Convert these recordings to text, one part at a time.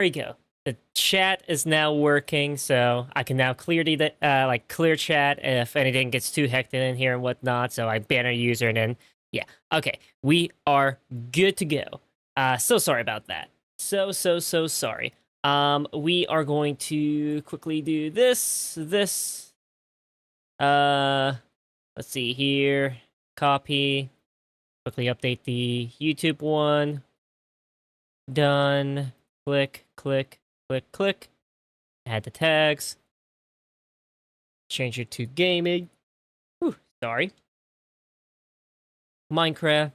There you go. The chat is now working, so I can now clear the clear chat if anything gets too hectic in here and whatnot. So I ban a user and then yeah, okay, we are good to go. So sorry about that. So sorry. We are going to quickly do this. Uh, let's see here. Copy. Quickly update the YouTube one. Done. Click, click, click, click. Add the tags. Change it to gaming. Whew, sorry. Minecraft.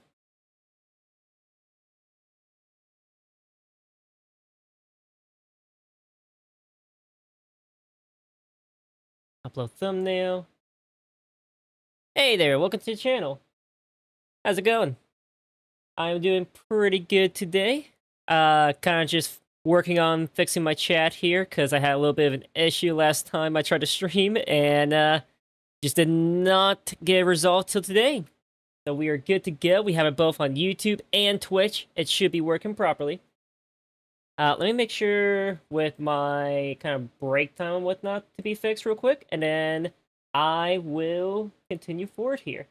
Upload thumbnail. Hey there, welcome to the channel. How's it going? I'm doing pretty good today. Kind of just working on fixing my chat here because I had a little bit of an issue last time I tried to stream and just did not get a result till today. So we are good to go. We have it both on YouTube and Twitch. It should be working properly. Let me make sure with my kind of break time and whatnot to be fixed real quick, and then I will continue forward here.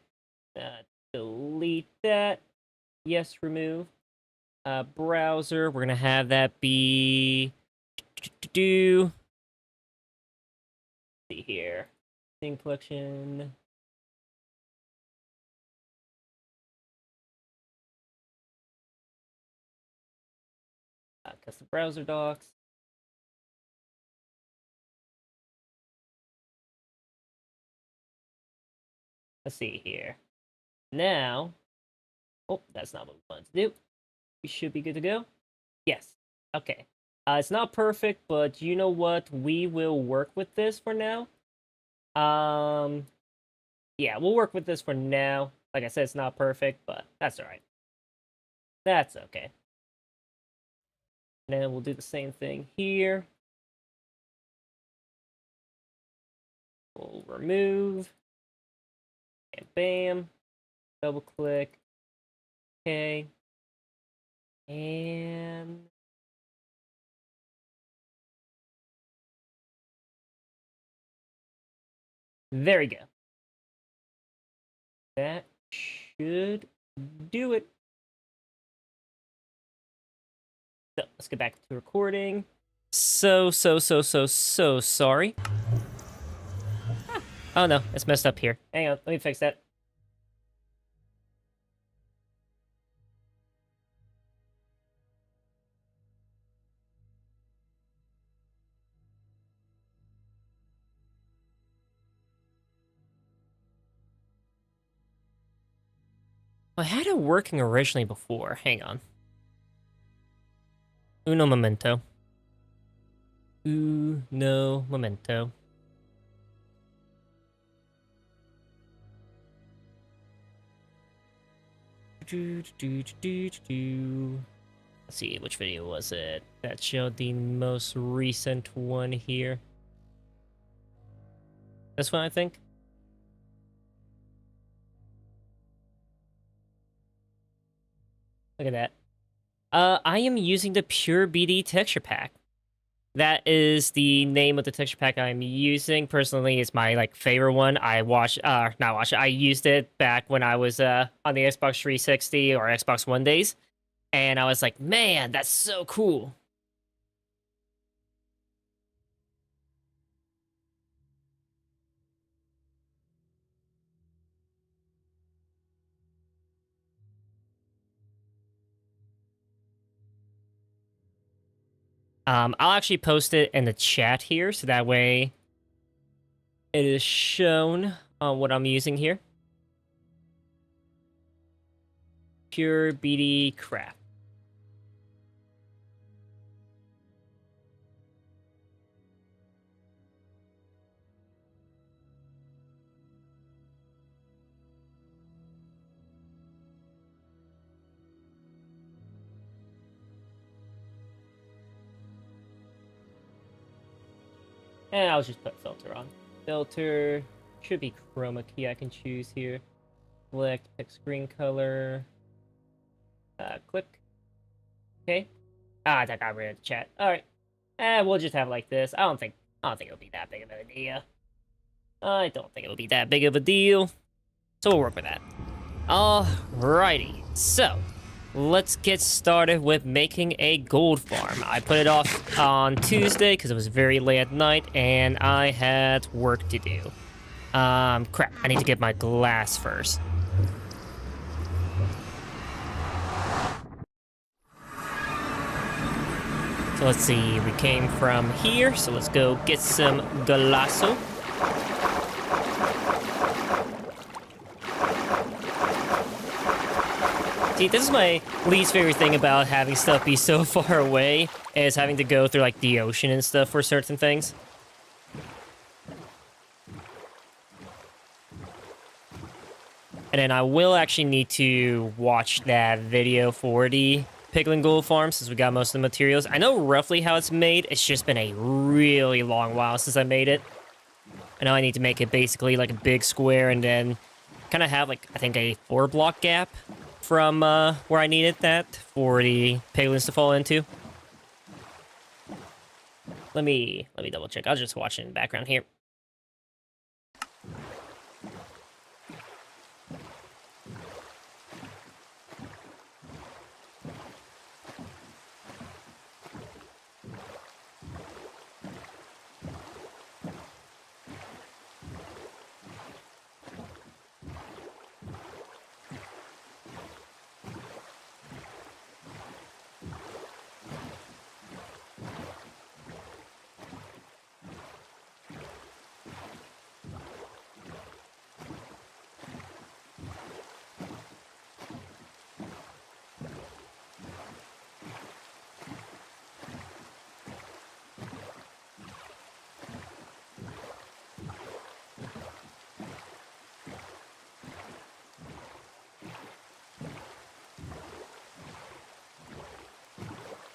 Delete that. Yes, remove. Browser, we're gonna have that be do. See here. Thing collection. Custom browser docs. Let's see here. Now, oh, that's not what we wanted to do. We should be good to go. Yes. Okay. It's not perfect, but you know what? We will work with this for now. Yeah, we'll work with this for now. Like I said, it's not perfect, but that's all right. That's okay. And then we'll do the same thing here. We'll remove. And bam. Double click. Okay. And there we go. That should do it. So let's get back to recording. So sorry. Oh no, it's messed up here. Hang on, let me fix that. I had it working originally before. Hang on. Uno momento. Uno momento. Let's see, which video was it? That showed the most recent one here. This one, I think. Look at that. I am using the Pure BD texture pack. That is the name of the texture pack I'm using. Personally, it's my favorite one. I used it back when I was on the Xbox 360 or Xbox One days, and I was like, man, that's so cool. I'll actually post it in the chat here, so that way it is shown on what I'm using here. Pure BD Craft. And I'll just put filter on. Filter should be chroma key I can choose here. Select, pick screen color. Click. Okay. Ah, that got rid of the chat. Alright. We'll just have it like this. I don't think it'll be that big of an idea. I don't think it'll be that big of a deal. So we'll work with that. Alrighty. So, let's get started with making a gold farm. I put it off on Tuesday because it was very late at night and I had work to do. Crap. I need to get my glass first. So let's see, we came from here, so let's go get some galasso. See, this is my least favorite thing about having stuff be so far away, is having to go through, like, the ocean and stuff for certain things. And then I will actually need to watch that video for the Piglin Gold Farm, since we got most of the materials. I know roughly how it's made. It's just been a really long while since I made it. I know I need to make it basically like a big square and then kind of have, like, I think a 4-block gap from where I needed that for the piglins to fall into. Let me double check. I'll just watch it in the background here.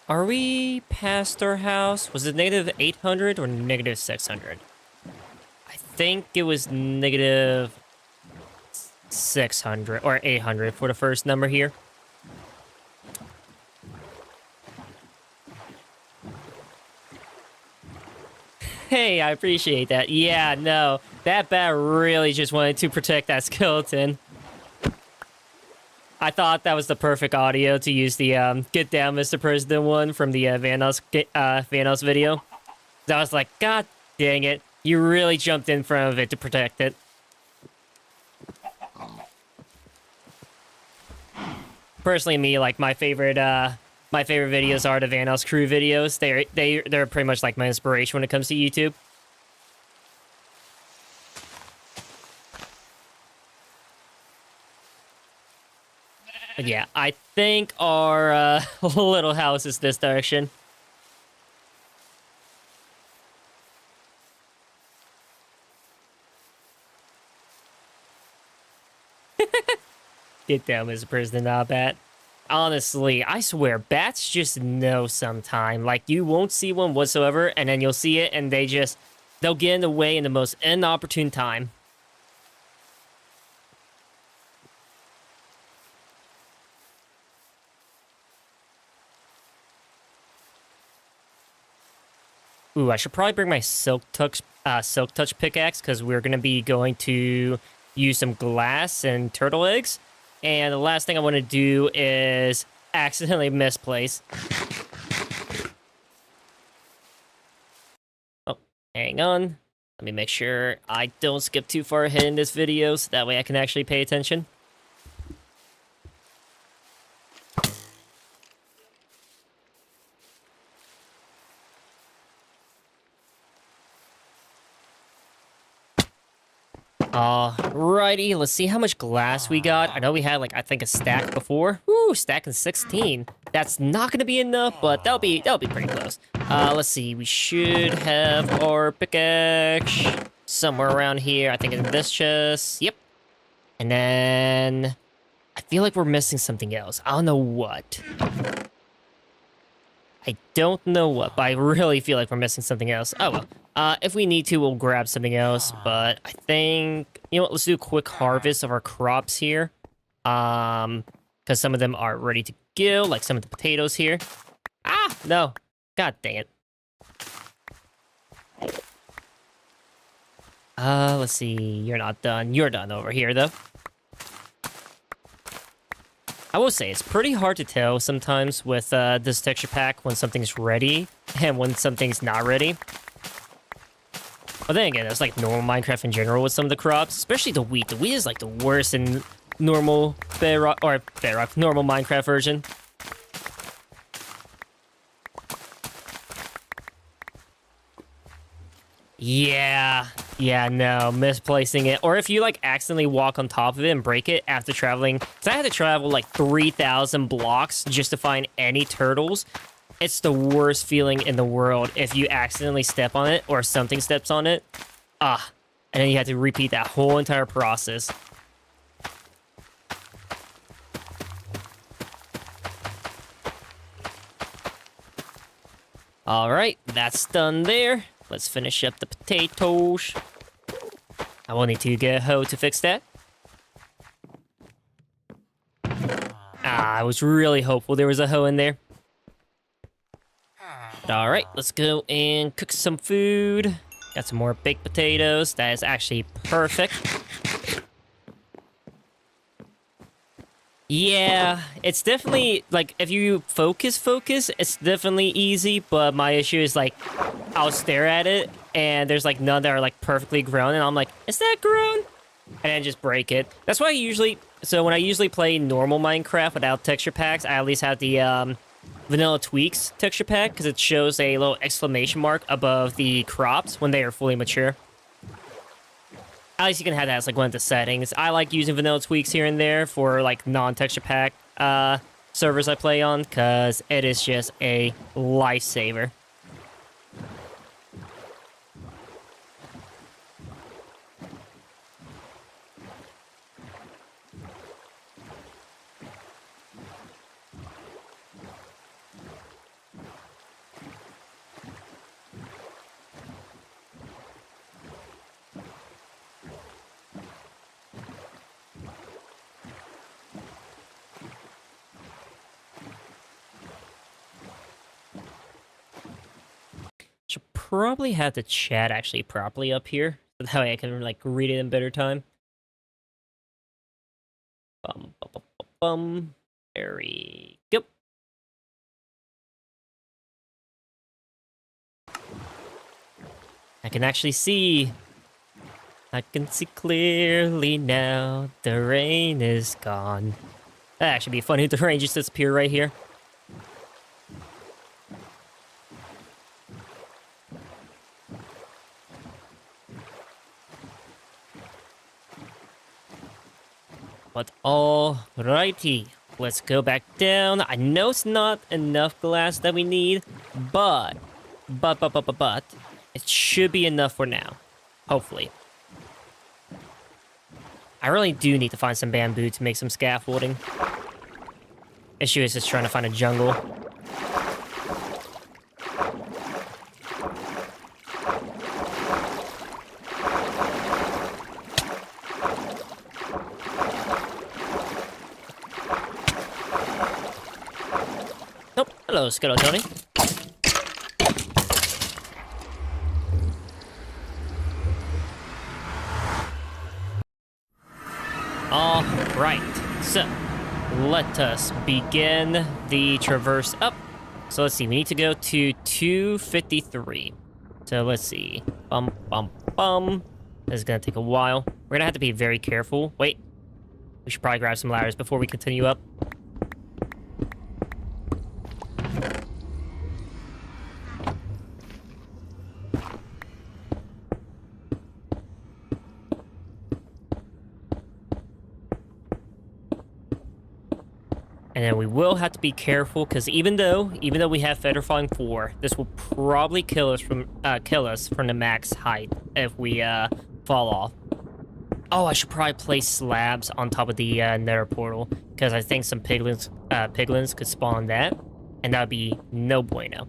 Are we past our house? Was it negative 800 or negative 600? I think it was negative 600 or 800 for the first number here. Hey, I appreciate that. Yeah, no, that bat really just wanted to protect that skeleton. I thought that was the perfect audio to use the "Get Down, Mr. President" one from the Vanos video. I was like, God dang it! You really jumped in front of it to protect it. Personally, me, like, my favorite videos are the Vanos crew videos. They're pretty much like my inspiration when it comes to YouTube. But yeah, I think our little house is this direction. Get down, Mr. President, not bat. Honestly, I swear, bats just know sometime. Like, you won't see one whatsoever, and then you'll see it, and they'll get in the way in the most inopportune time. Ooh, I should probably bring my Silk Touch pickaxe, because we're going to be going to use some glass and turtle eggs. And the last thing I want to do is accidentally misplace. Oh, hang on. Let me make sure I don't skip too far ahead in this video, so that way I can actually pay attention. Alrighty, let's see how much glass we got. I know we had, like, I think a stack before. Ooh, stacking 16. That's not gonna be enough, but that'll be pretty close. Let's see. We should have our pickaxe somewhere around here. I think in this chest. Yep. And then I feel like we're missing something else. I don't know what. I don't know what, but I really feel like we're missing something else. Oh, well. If we need to, we'll grab something else, but I think, you know what, let's do a quick harvest of our crops here. Because some of them are ready to go, like some of the potatoes here. Ah, no. God dang it. Let's see. You're not done. You're done over here, though. I will say, it's pretty hard to tell sometimes with this texture pack when something's ready and when something's not ready. But then again, it's like normal Minecraft in general with some of the crops, especially the wheat. The wheat is like the worst in normal normal Minecraft version. Yeah, no, misplacing it. Or if you like accidentally walk on top of it and break it after traveling. So I had to travel like 3,000 blocks just to find any turtles. It's the worst feeling in the world if you accidentally step on it or something steps on it. Ah, and then you have to repeat that whole entire process. All right, that's done there. Let's finish up the potatoes. I will need to get a hoe to fix that. I was really hopeful there was a hoe in there. All right, let's go and cook some food. Got some more baked potatoes. That is actually perfect. Yeah, it's definitely, like, if you focus, it's definitely easy, but my issue is, like, I'll stare at it, and there's, like, none that are, like, perfectly grown, and I'm like, is that grown? And then just break it. That's why so when I usually play normal Minecraft without texture packs, I at least have the, Vanilla Tweaks texture pack, because it shows a little exclamation mark above the crops when they are fully mature. At least you can have that as like one of the settings. I like using Vanilla Tweaks here and there for like non-texture pack servers I play on, because it is just a lifesaver. Should probably have the chat actually properly up here, so that way I can like read it in better time. Bum, bum, bum, bum, bum. There we go. I can actually see. I can see clearly now. The rain is gone. That'd actually be funny if the rain just disappeared right here. But alrighty, let's go back down. I know it's not enough glass that we need, but it should be enough for now. Hopefully. I really do need to find some bamboo to make some scaffolding. Issue is just trying to find a jungle. Nope. Hello, Skeletoni. All right, so let us begin the traverse up. So let's see, we need to go to 253. So let's see. Bum, bum, bum. This is gonna take a while. We're gonna have to be very careful. Wait, we should probably grab some ladders before we continue up. And then we will have to be careful, because even though we have Feather Falling 4, this will probably kill us from the max height if we fall off. Oh, I should probably place slabs on top of the Nether portal, because I think some piglins could spawn that, and that would be no bueno.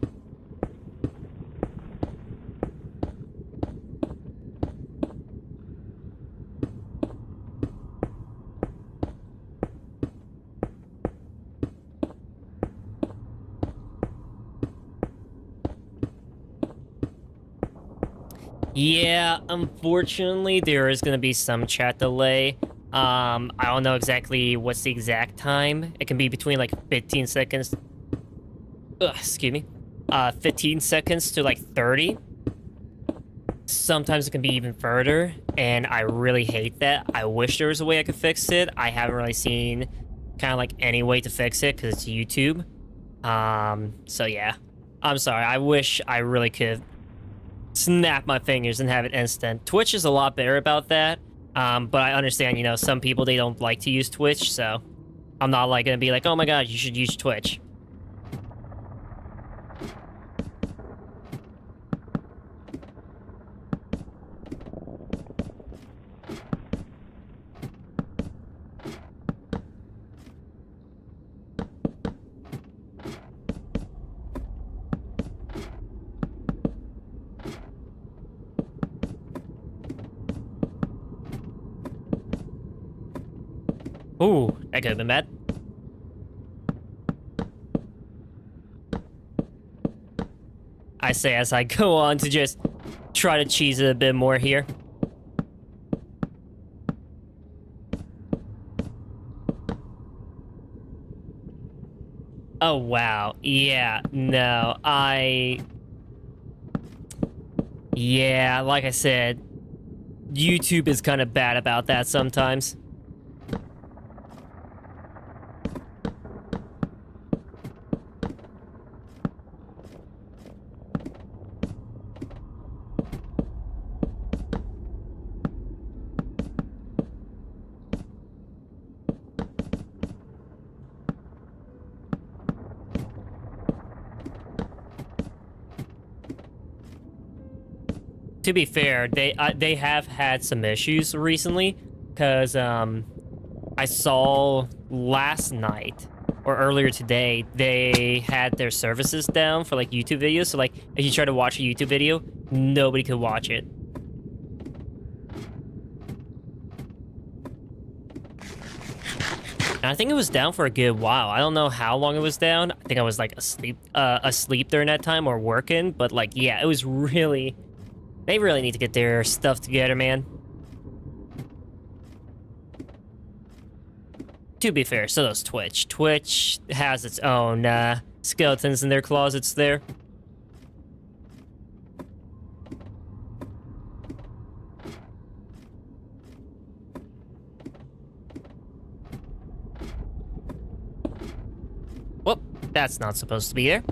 Yeah, unfortunately, there is going to be some chat delay. I don't know exactly what's the exact time. It can be between like 15 seconds. Excuse me. 15 seconds to like 30. Sometimes it can be even further, and I really hate that. I wish there was a way I could fix it. I haven't really seen kind of like any way to fix it because it's YouTube. So yeah. I'm sorry. I wish I really could snap my fingers and have it instant. Twitch is a lot better about that. But I understand, you know, some people, they don't like to use Twitch, so I'm not like gonna be like, oh my god, you should use Twitch. Ooh, that could have been bad. I say as I go on to just try to cheese it a bit more here. Oh, wow. Yeah, no, Yeah, like I said, YouTube is kind of bad about that sometimes. To be fair, they have had some issues recently, because I saw last night or earlier today they had their services down for like YouTube videos. So like if you try to watch a YouTube video, nobody could watch it. And I think it was down for a good while. I don't know how long it was down. I think I was like asleep during that time or working. But like, yeah, it was really. They really need to get their stuff together, man. To be fair, so does Twitch. Twitch has its own skeletons in their closets there. Whoop, that's not supposed to be there.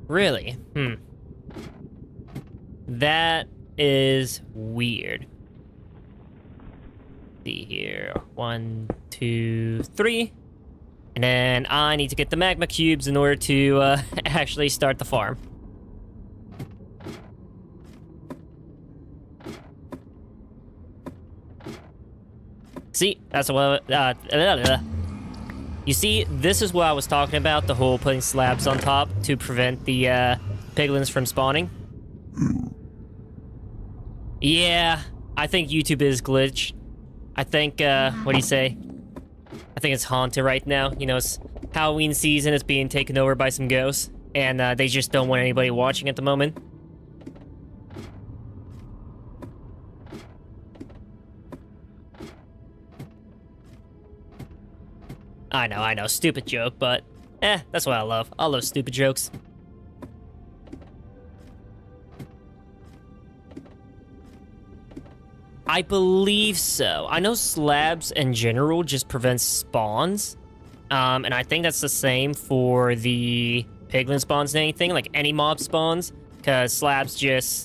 Really? That is weird. Let's see here. 1, 2, 3. And then I need to get the magma cubes in order to actually start the farm. See, that's what. You see, this is what I was talking about, the whole putting slabs on top to prevent the piglins from spawning. Yeah, I think YouTube is glitched. I think, what do you say? I think it's haunted right now. You know, it's Halloween season, it's being taken over by some ghosts, and they just don't want anybody watching at the moment. I know, stupid joke, but that's what I love. I love stupid jokes. I believe so. I know slabs in general just prevents spawns. And I think that's the same for the piglin spawns and anything, like any mob spawns, because slabs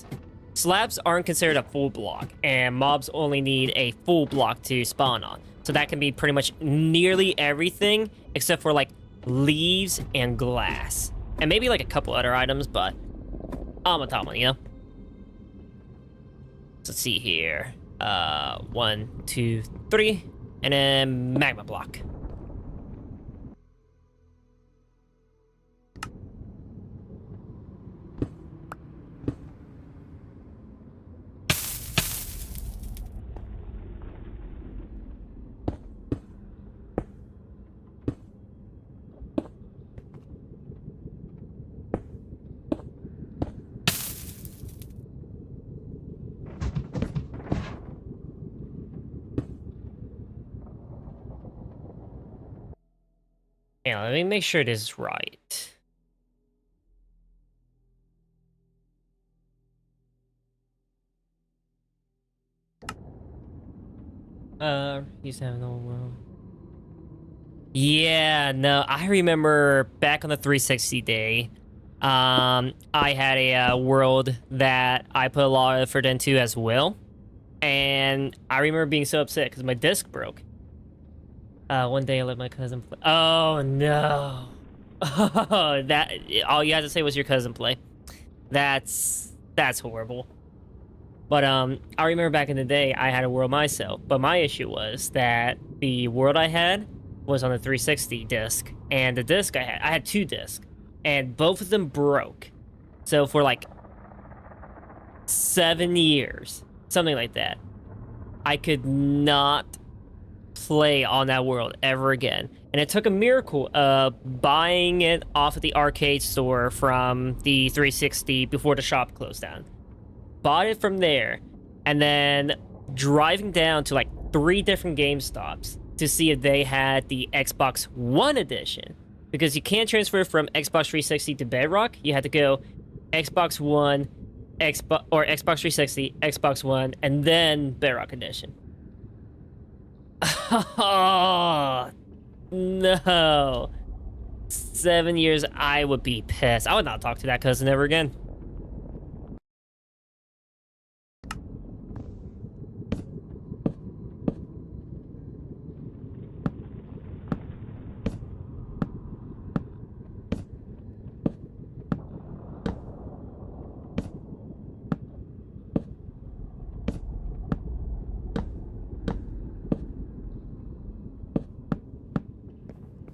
aren't considered a full block, and mobs only need a full block to spawn on. So that can be pretty much nearly everything, except for like leaves and glass. And maybe like a couple other items, but you know? Let's see here. 1, 2, 3, and then magma block. Yeah, let me make sure this is right. Used to have an old world. Yeah, no, I remember back on the 360 day, I had a world that I put a lot of effort into as well, and I remember being so upset because my disc broke. One day I let my cousin play. Oh no! Oh, that all you had to say was your cousin play. That's horrible. But I remember back in the day, I had a world myself. But my issue was that the world I had was on the 360 disc, and the disc I had two discs, and both of them broke. So for like 7 years, something like that, I could not play on that world ever again. And it took a miracle of buying it off of the arcade store from the 360 before the shop closed down. Bought it from there, and then driving down to like 3 different GameStops to see if they had the Xbox One edition. Because you can't transfer from Xbox 360 to Bedrock. You had to go Xbox One, Xbox 360, Xbox One, and then Bedrock edition. Oh, no. 7 years, I would be pissed. I would not talk to that cousin ever again.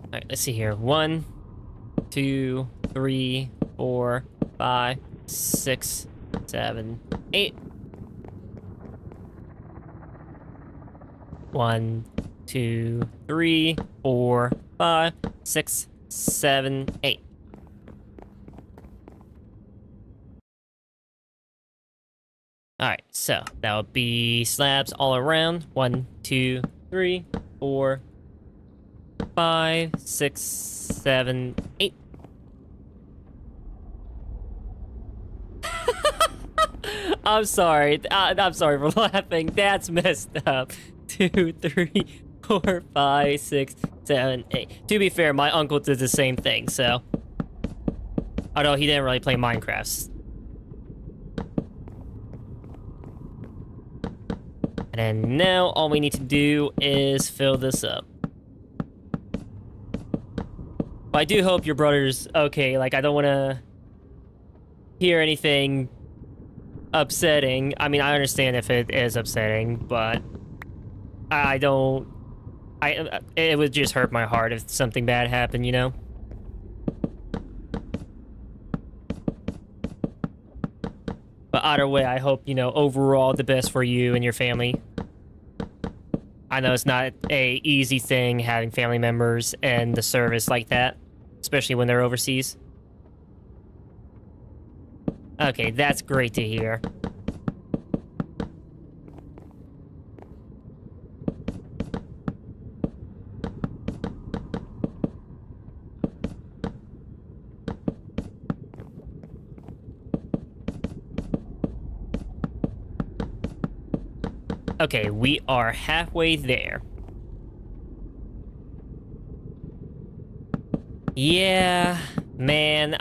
All right, let's see here. 1, 2, 3, 4, 5, 6, 7, 8. 1, 2, 3, 4, 5, 6, 7, 8. All right, so that would be slabs all around. 1, 2, 3, 4, 5, 6, 7, 8. I'm sorry. I'm sorry for laughing. That's messed up. 2, 3, 4, 5, 6, 7, 8. To be fair, my uncle did the same thing, so. Although he didn't really play Minecraft. And then now all we need to do is fill this up. But I do hope your brother's okay. Like, I don't want to hear anything upsetting. I mean, I understand if it is upsetting, but I don't... it would just hurt my heart if something bad happened, you know? But either way, I hope, you know, overall the best for you and your family. I know it's not a easy thing having family members and the service like that, especially when they're overseas. Okay, that's great to hear. Okay, we are halfway there. Yeah, man,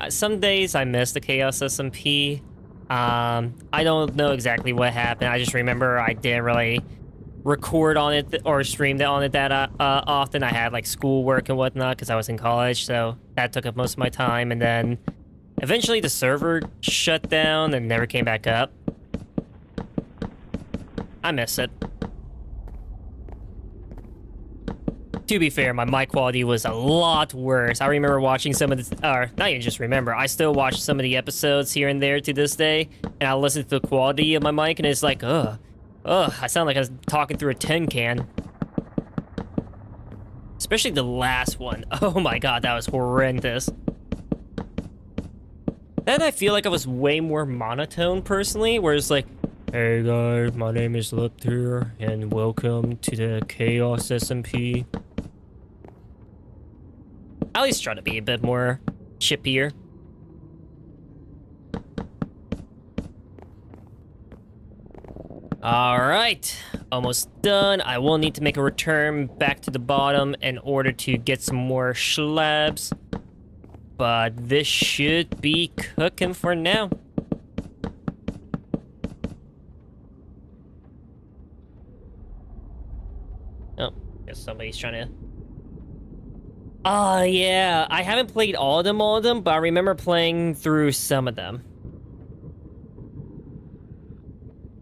some days I miss the Chaos SMP. I don't know exactly what happened. I just remember I didn't really record on it or stream on it that often. I had like schoolwork and whatnot because I was in college, so that took up most of my time. And then eventually the server shut down and never came back up. I miss it. To be fair, my mic quality was a lot worse. I remember watching some of the, or not even just remember, I still watch some of the episodes here and there to this day, and I listen to the quality of my mic, and it's like, ugh, I sound like I was talking through a tin can. Especially the last one. Oh my god, that was horrendous. Then I feel like I was way more monotone, personally, where it's like, hey guys, my name is Leptir, and welcome to the Chaos SMP. At least try to be a bit more chippier. Alright, almost done. I will need to make a return back to the bottom in order to get some more slabs. But this should be cooking for now. Oh, guess somebody's trying to... Oh, yeah. I haven't played all of them, but I remember playing through some of them.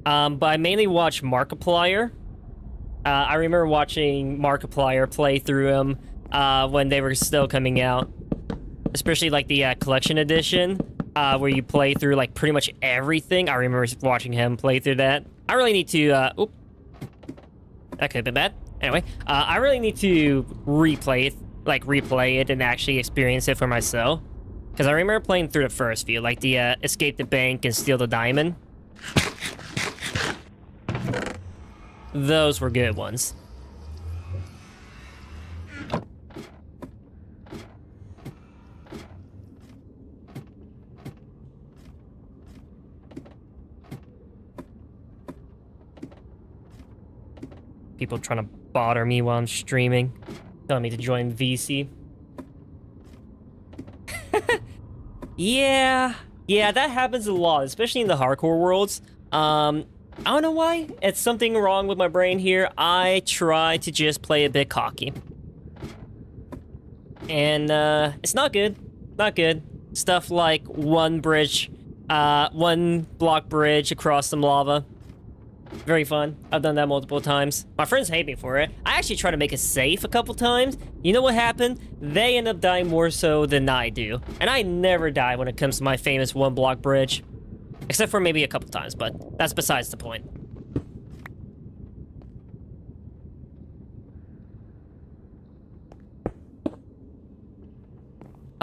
But I mainly watch Markiplier. I remember watching Markiplier play through them when they were still coming out. Especially like the collection edition, where you play through like pretty much everything. I remember watching him play through that. I really need to, oop. That could have been bad. Anyway, I really need to replay it and actually experience it for myself. Because I remember playing through the first few, like the escape the bank and steal the diamond. Those were good ones. People trying to bother me while I'm streaming, telling me to join VC. Yeah, that happens a lot, especially in the hardcore worlds. I don't know why. It's something wrong with my brain here. I try to just play a bit cocky. And, it's not good. Not good. Stuff like one block bridge across some lava. Very fun. I've done that multiple times. My friends hate me for it. I actually tried to make it safe a couple times. You know what happened? They end up dying more so than I do. And I never die when it comes to my famous one block bridge. Except for maybe a couple times, but that's besides the point.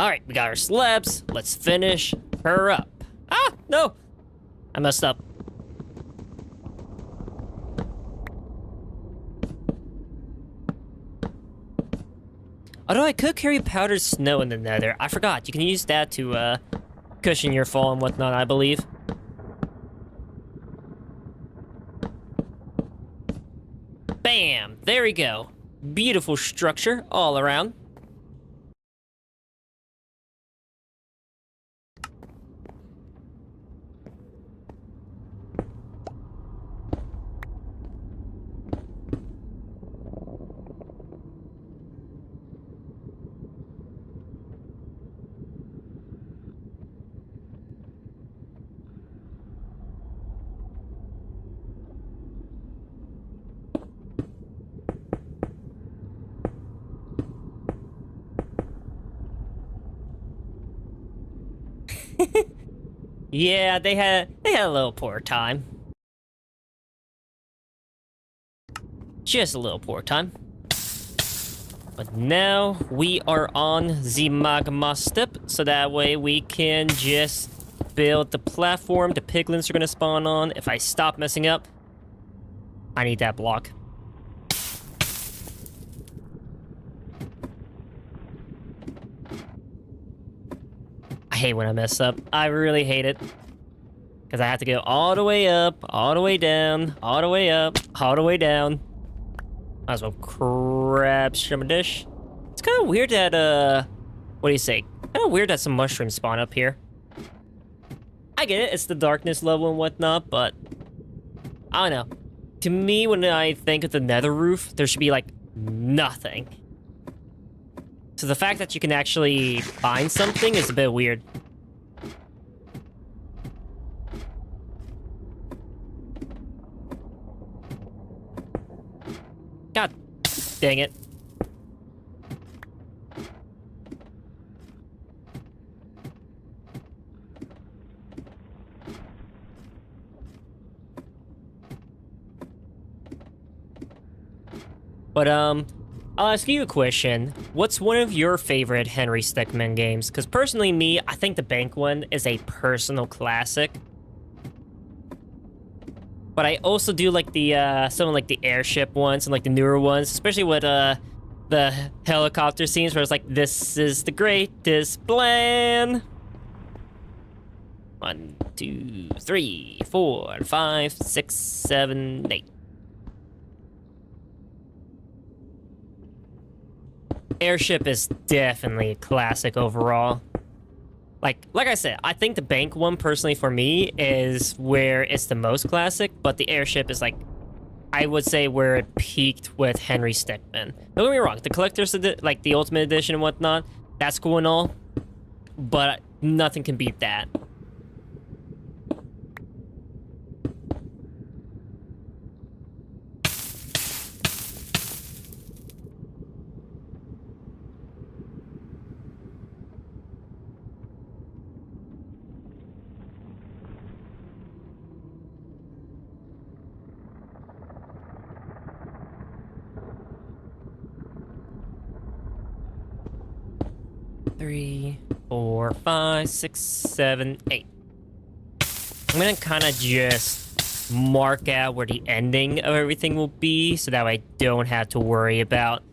Alright, we got our slabs. Let's finish her up. Ah, no! I messed up. Although I could carry powdered snow in the nether. I forgot. You can use that to, cushion your fall and whatnot, I believe. Bam! There we go. Beautiful structure all around. Yeah, they had a little poor time. Just a little poor time. But now we are on the magma step, so that way we can just build the platform the piglins are gonna spawn on. If I stop messing up, I need that block. I hate when I mess up. I really hate it. Because I have to go all the way up, all the way down, all the way up, all the way down. Might as well grab some dish. It's kind of weird that, what do you say? Kind of weird that some mushrooms spawn up here. I get it, it's the darkness level and whatnot, but I don't know. To me, when I think of the nether roof, there should be, like, nothing. So the fact that you can actually find something is a bit weird. God dang it. But, I'll ask you a question. What's one of your favorite Henry Stickmin games? Because personally, me, I think the bank one is a personal classic. But I also do like the, some of like the airship ones and like the newer ones, especially with, the the helicopter scenes where it's like, this is the greatest plan. 1, 2, 3, 4, 5, 6, 7, 8. Airship is definitely a classic overall. Like I said, I think the bank one personally for me is where it's the most classic, but the airship is like, I would say where it peaked with Henry Stickmin. Don't get me wrong, the collector's like the Ultimate Edition and whatnot, that's cool and all, but nothing can beat that. Three, 4, 5, 6, 7, 8. I'm gonna kind of just mark out where the ending of everything will be so that way I don't have to worry about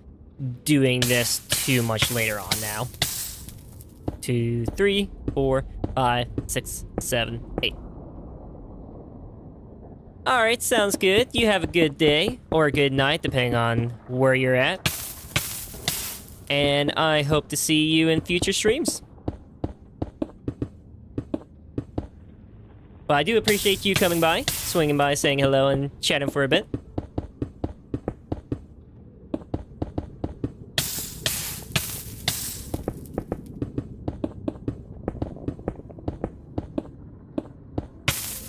doing this too much later on now. 2, 3, 4, 5, 6, 7, 8. Alright, sounds good. You have a good day, or a good night, depending on where you're at. And I hope to see you in future streams. But I do appreciate you coming by, swinging by, saying hello, and chatting for a bit.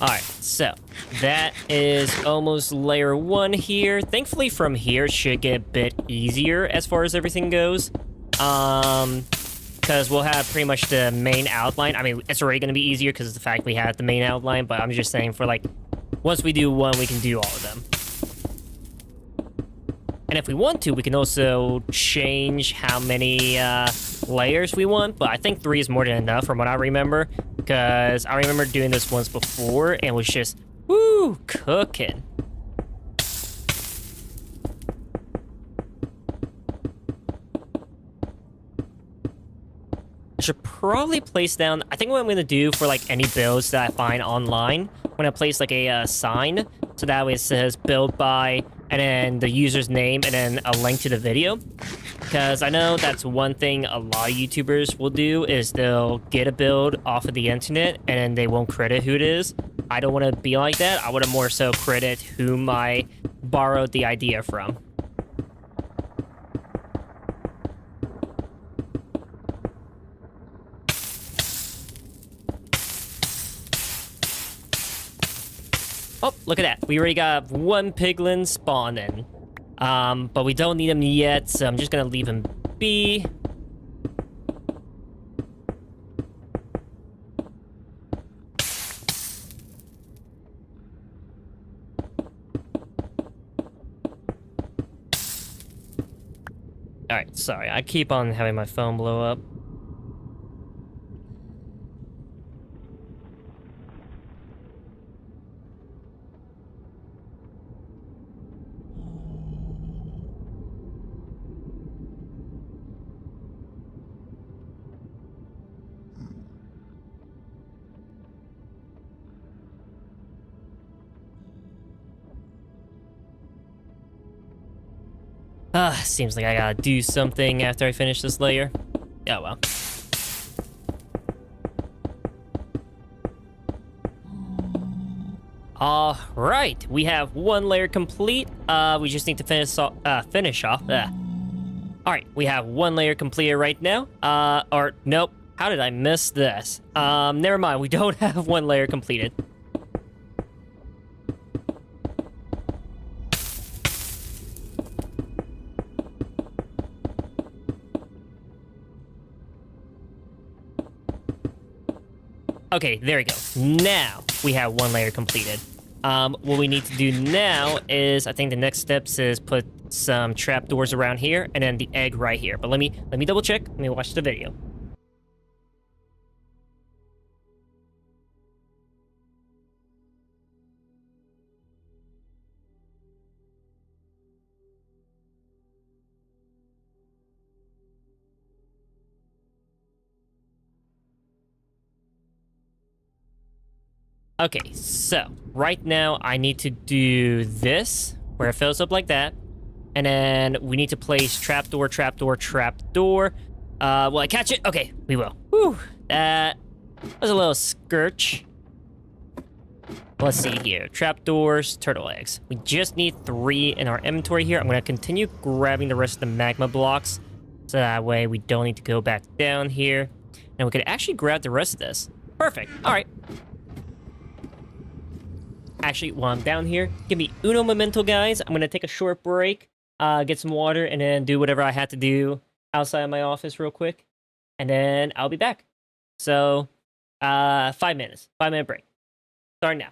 Alright, so that is almost layer 1 here. Thankfully from here it should get a bit easier as far as everything goes. Because we'll have pretty much the main outline. I mean, it's already going to be easier because of the fact we have the main outline, but I'm just saying for like, once we do one, we can do all of them. And if we want to, we can also change how many layers we want, but I think 3 is more than enough from what I remember, because I remember doing this once before and was just, woo, cooking. I should probably place down, I think what I'm going to do for like any builds that I find online, I'm going to place like a sign, so that way it says build by, and then the user's name, and then a link to the video. Because I know that's one thing a lot of YouTubers will do, is they'll get a build off of the internet, and then they won't credit who it is. I don't want to be like that. I want to more so credit whom I borrowed the idea from. Oh, look at that. We already got 1 piglin spawning. But we don't need him yet, so I'm just gonna leave him be. Alright, sorry. I keep on having my phone blow up. Seems like I gotta do something after I finish this layer. Oh well. Alright, we have 1 layer complete. We just need to finish off. Alright, we have 1 layer completed right now. Or, nope. How did I miss this? Never mind, we don't have 1 layer completed. Okay, there we go. Now we have 1 layer completed. What we need to do now is, I think the next steps is put some trapdoors around here and then the egg right here. But let me double check. Let me watch the video. Okay, so right now I need to do this, where it fills up like that. And then we need to place trapdoor, trapdoor, trapdoor. Will I catch it? Okay, we will. Whew, that was a little skirch. Let's see here. Trapdoors, turtle eggs. We just need 3 in our inventory here. I'm going to continue grabbing the rest of the magma blocks. So that way we don't need to go back down here. And we could actually grab the rest of this. Perfect. All right. Actually, while I'm down here, give me uno momento, guys. I'm going to take a short break, get some water, and then do whatever I had to do outside of my office real quick. And then I'll be back. So, 5 minutes. 5-minute break. Starting now.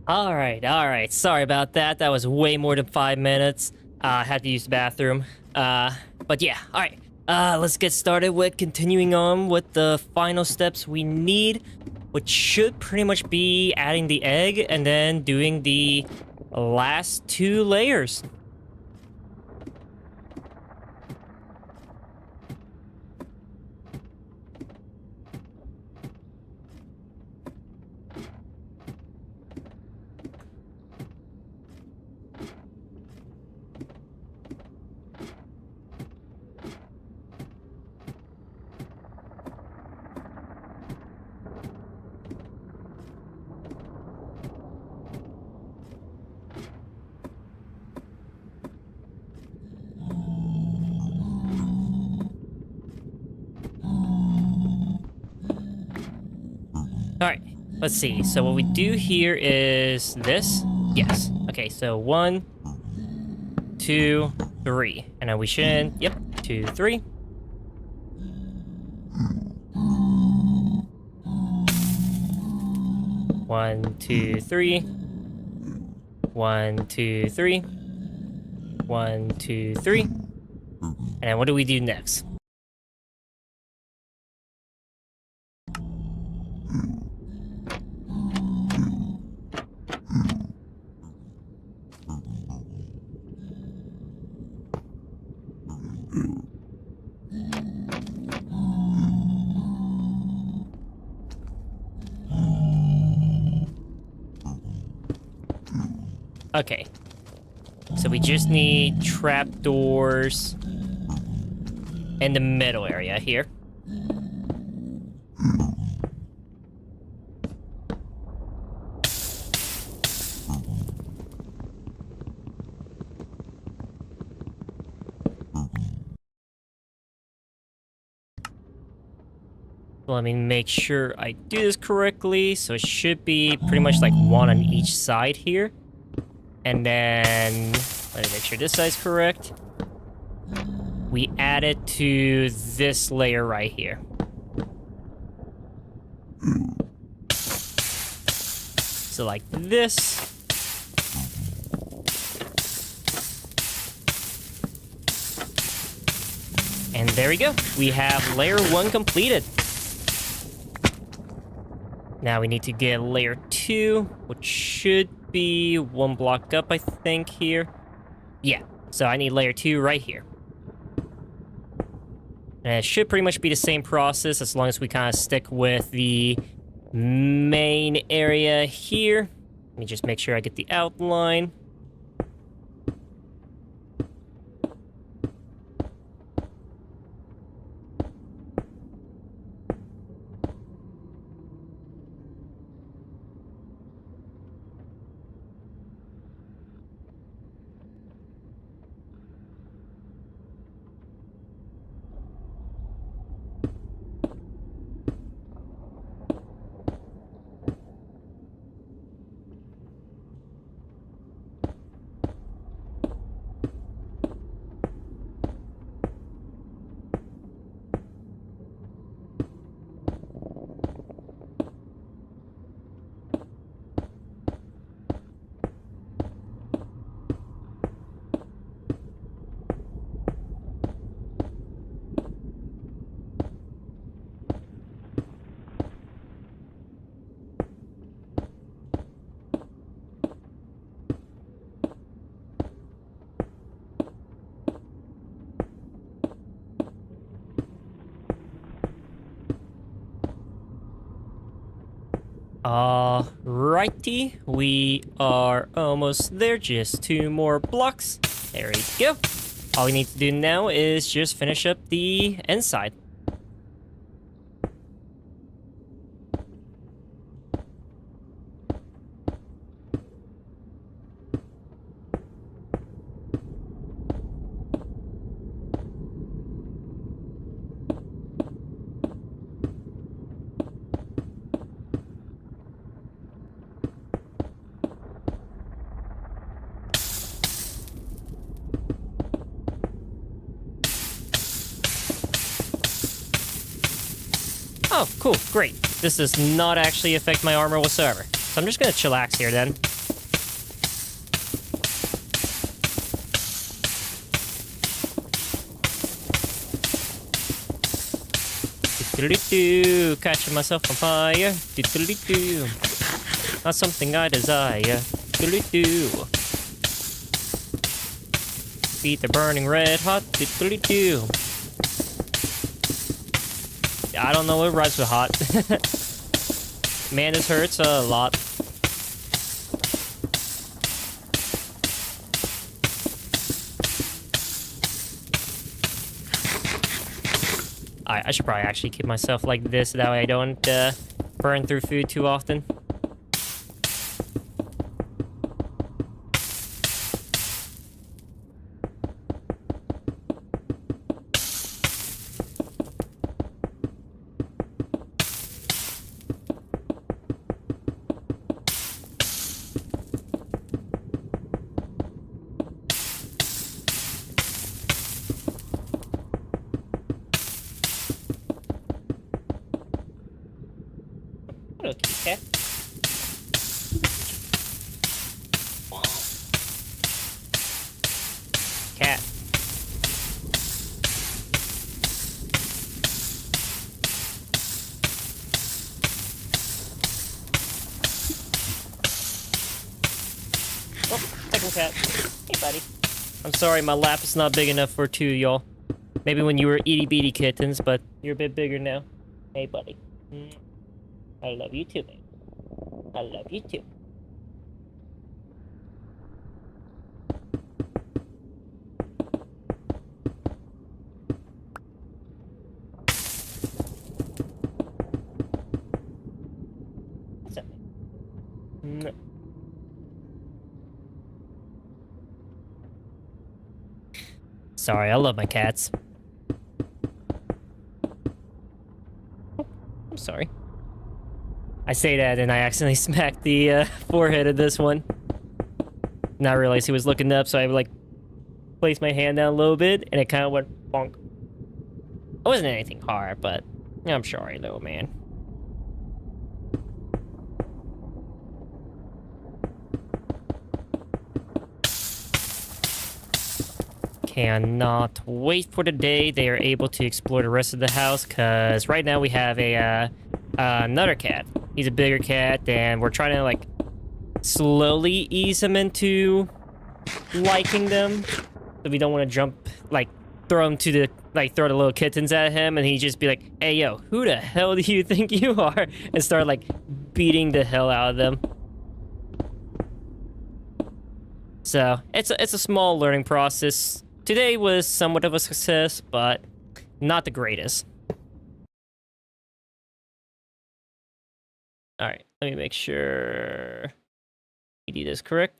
Alright. Sorry about that. That was way more than 5 minutes. I had to use the bathroom. But yeah, alright. Let's get started with continuing on with the final steps we need, which should pretty much be adding the egg and then doing the last 2 layers. Alright, let's see. So what we do here is this. Yes. Okay, so 1, 2, 3. And then we should, yep, 2, 3. One, two, three. 1, 2, 3. 1, 2, 3. And then what do we do next? Okay, so we just need trapdoors in the middle area here. Let me make sure I do this correctly. So it should be pretty much like 1 on each side here. And then, let me make sure this side's correct. We add it to this layer right here. So like this. And there we go. We have layer 1 completed. Now we need to get layer 2, which should be 1 block up, I think, here. Yeah, so I need layer 2 right here. And it should pretty much be the same process as long as we kind of stick with the main area here. Let me just make sure I get the outline. Alrighty, we are almost there, just 2 more blocks. There we go. All we need to do now is just finish up the inside. Oh, cool, great. This does not actually affect my armor whatsoever. So I'm just gonna chillax here then. Do-do-do-do. Catching myself on fire. Do-do-do-do. Not something I desire. Do-do-do. Feet are burning red hot. Do-do-do-do. I don't know what rhymes with hot. Man, this hurts a lot. I should probably actually keep myself like this, that way I don't burn through food too often. Hello, kitty cat. Cat. Oh, second cat. Hey, buddy. I'm sorry, my lap is not big enough for two, y'all. Maybe when you were itty-bitty kittens, but you're a bit bigger now. Hey, buddy. I love you too, man. I love you too. What's up, man? Sorry, I love my cats. I'm sorry. I say that and I accidentally smacked the forehead of this one. Not realize he was looking up, so I like placed my hand down a little bit and it kind of went bonk. It wasn't anything hard, but I'm sorry, little man. Cannot wait for the day they are able to explore the rest of the house, because right now we have a another cat. He's a bigger cat, and we're trying to, like, slowly ease him into liking them. So we don't want to jump, like, throw the little kittens at him, and he just be like, hey, yo, who the hell do you think you are? And start, like, beating the hell out of them. So, it's a small learning process. Today was somewhat of a success, but not the greatest. All right, let me make sure we do this correct.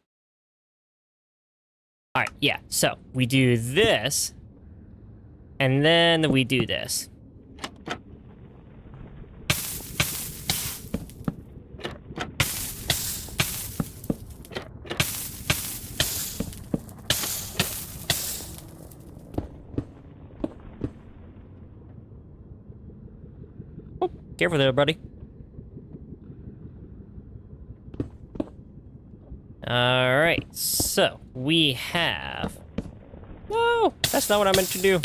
All right, yeah, so we do this, and then we do this. Oh, careful there, buddy. Alright, so we have... No, that's not what I meant to do.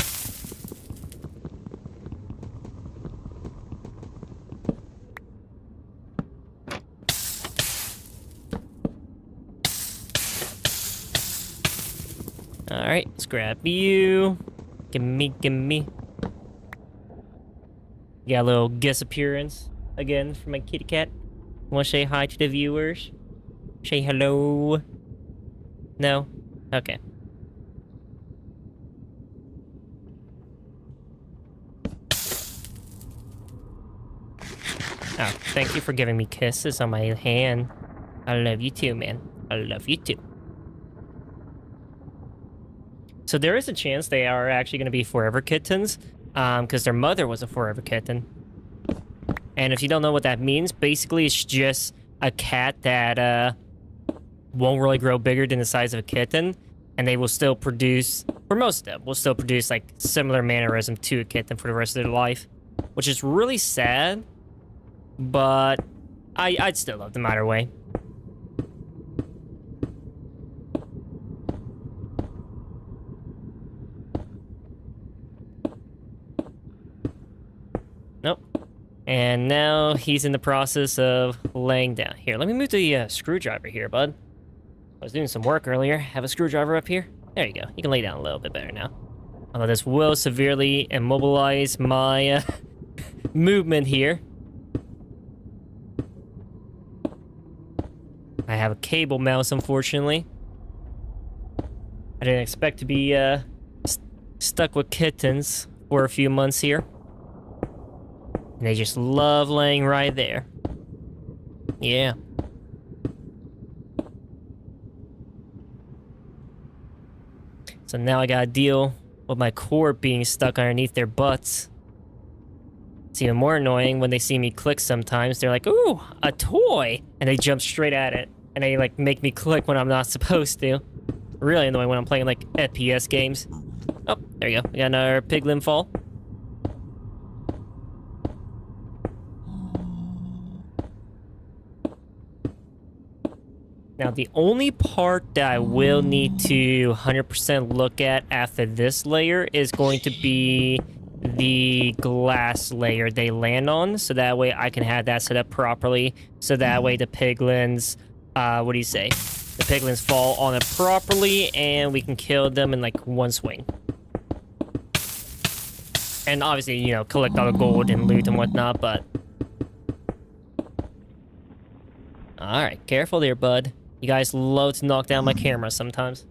Alright, let's grab you. Gimme. Got a little guest appearance again from my kitty cat. Want to say hi to the viewers? Say hello. No? Okay. Oh, thank you for giving me kisses on my hand. I love you too, man. I love you too. So there is a chance they are actually going to be forever kittens, because their mother was a forever kitten. And if you don't know what that means, basically it's just a cat that, won't really grow bigger than the size of a kitten, and they will still produce, for most of them, will still produce like similar mannerism to a kitten for the rest of their life, which is really sad, but I'd still love them either way. Nope, And now he's in the process of laying down. Here, let me move the screwdriver here, bud. I was doing some work earlier. Have a screwdriver up here. There you go. You can lay down a little bit better now. Although this will severely immobilize my movement here. I have a cable mouse, unfortunately. I didn't expect to be stuck with kittens for a few months here. And they just love laying right there. Yeah. So now I gotta deal with my cord being stuck underneath their butts. It's even more annoying when they see me click sometimes. They're like, ooh, a toy! And they jump straight at it. And they like make me click when I'm not supposed to. Really annoying when I'm playing like FPS games. Oh, there you go. We got another piglin fall. Now, the only part that I will need to 100% look at after this layer is going to be the glass layer they land on, so that way I can have that set up properly, so that way the piglins, what do you say? The piglins fall on it properly, and we can kill them in, like, one swing. And obviously, you know, collect all the gold and loot and whatnot, but... Alright, careful there, bud. You guys love to knock down my camera sometimes.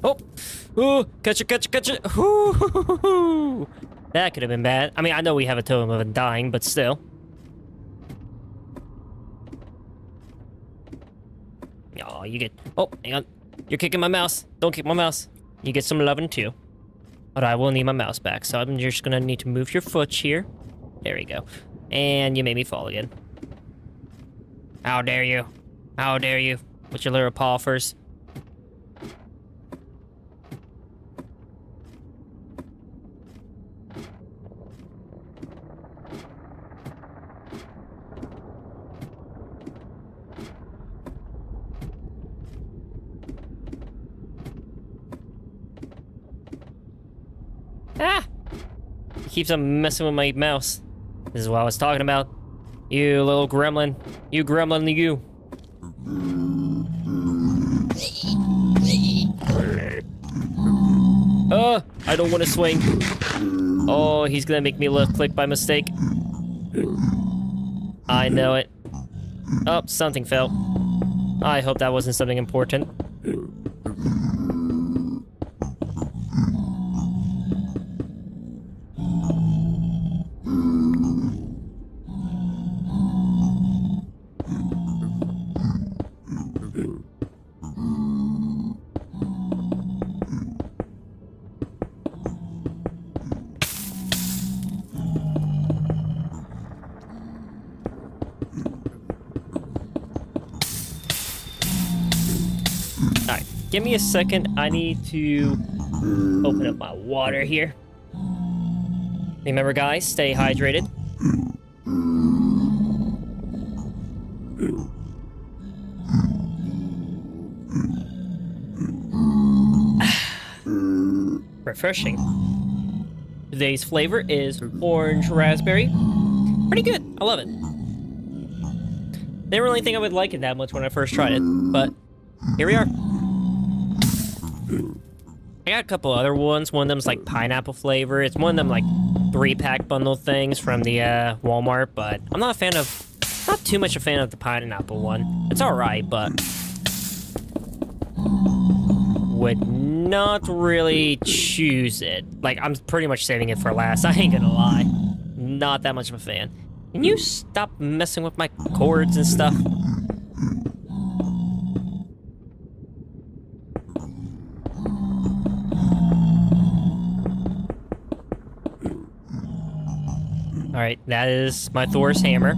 Oh! Ooh! Catch it, catch it, catch it! Ooh! That could have been bad. I mean, I know we have a totem of it dying, but still. Oh, you get... Oh, hang on. You're kicking my mouse. Don't kick my mouse. You get some loving too. But I will need my mouse back, so I'm just gonna need to move your foot here. There we go. And you made me fall again. How dare you? How dare you? With your little paw first. Ah! He keeps on messing with my mouse. This is what I was talking about. You little gremlin. You gremlin, you. I don't want to swing. Oh, he's gonna make me left click by mistake. I know it. Oh, something fell. I hope that wasn't something important. Alright, give me a second. I need to open up my water here. Remember, guys, stay hydrated. Refreshing. Today's flavor is orange raspberry. Pretty good. I love it. Didn't really think I would like it that much when I first tried it, but here we are. I got a couple other ones. One of them's like pineapple flavor. It's one of them like 3-pack bundle things from the Walmart, but I'm not a fan of Not too much a fan of the pineapple one. It's alright, but would not really choose it. Like, I'm pretty much saving it for last. I ain't gonna lie. Not that much of a fan. Can you stop messing with my cords and stuff? Alright, that is my Thor's hammer.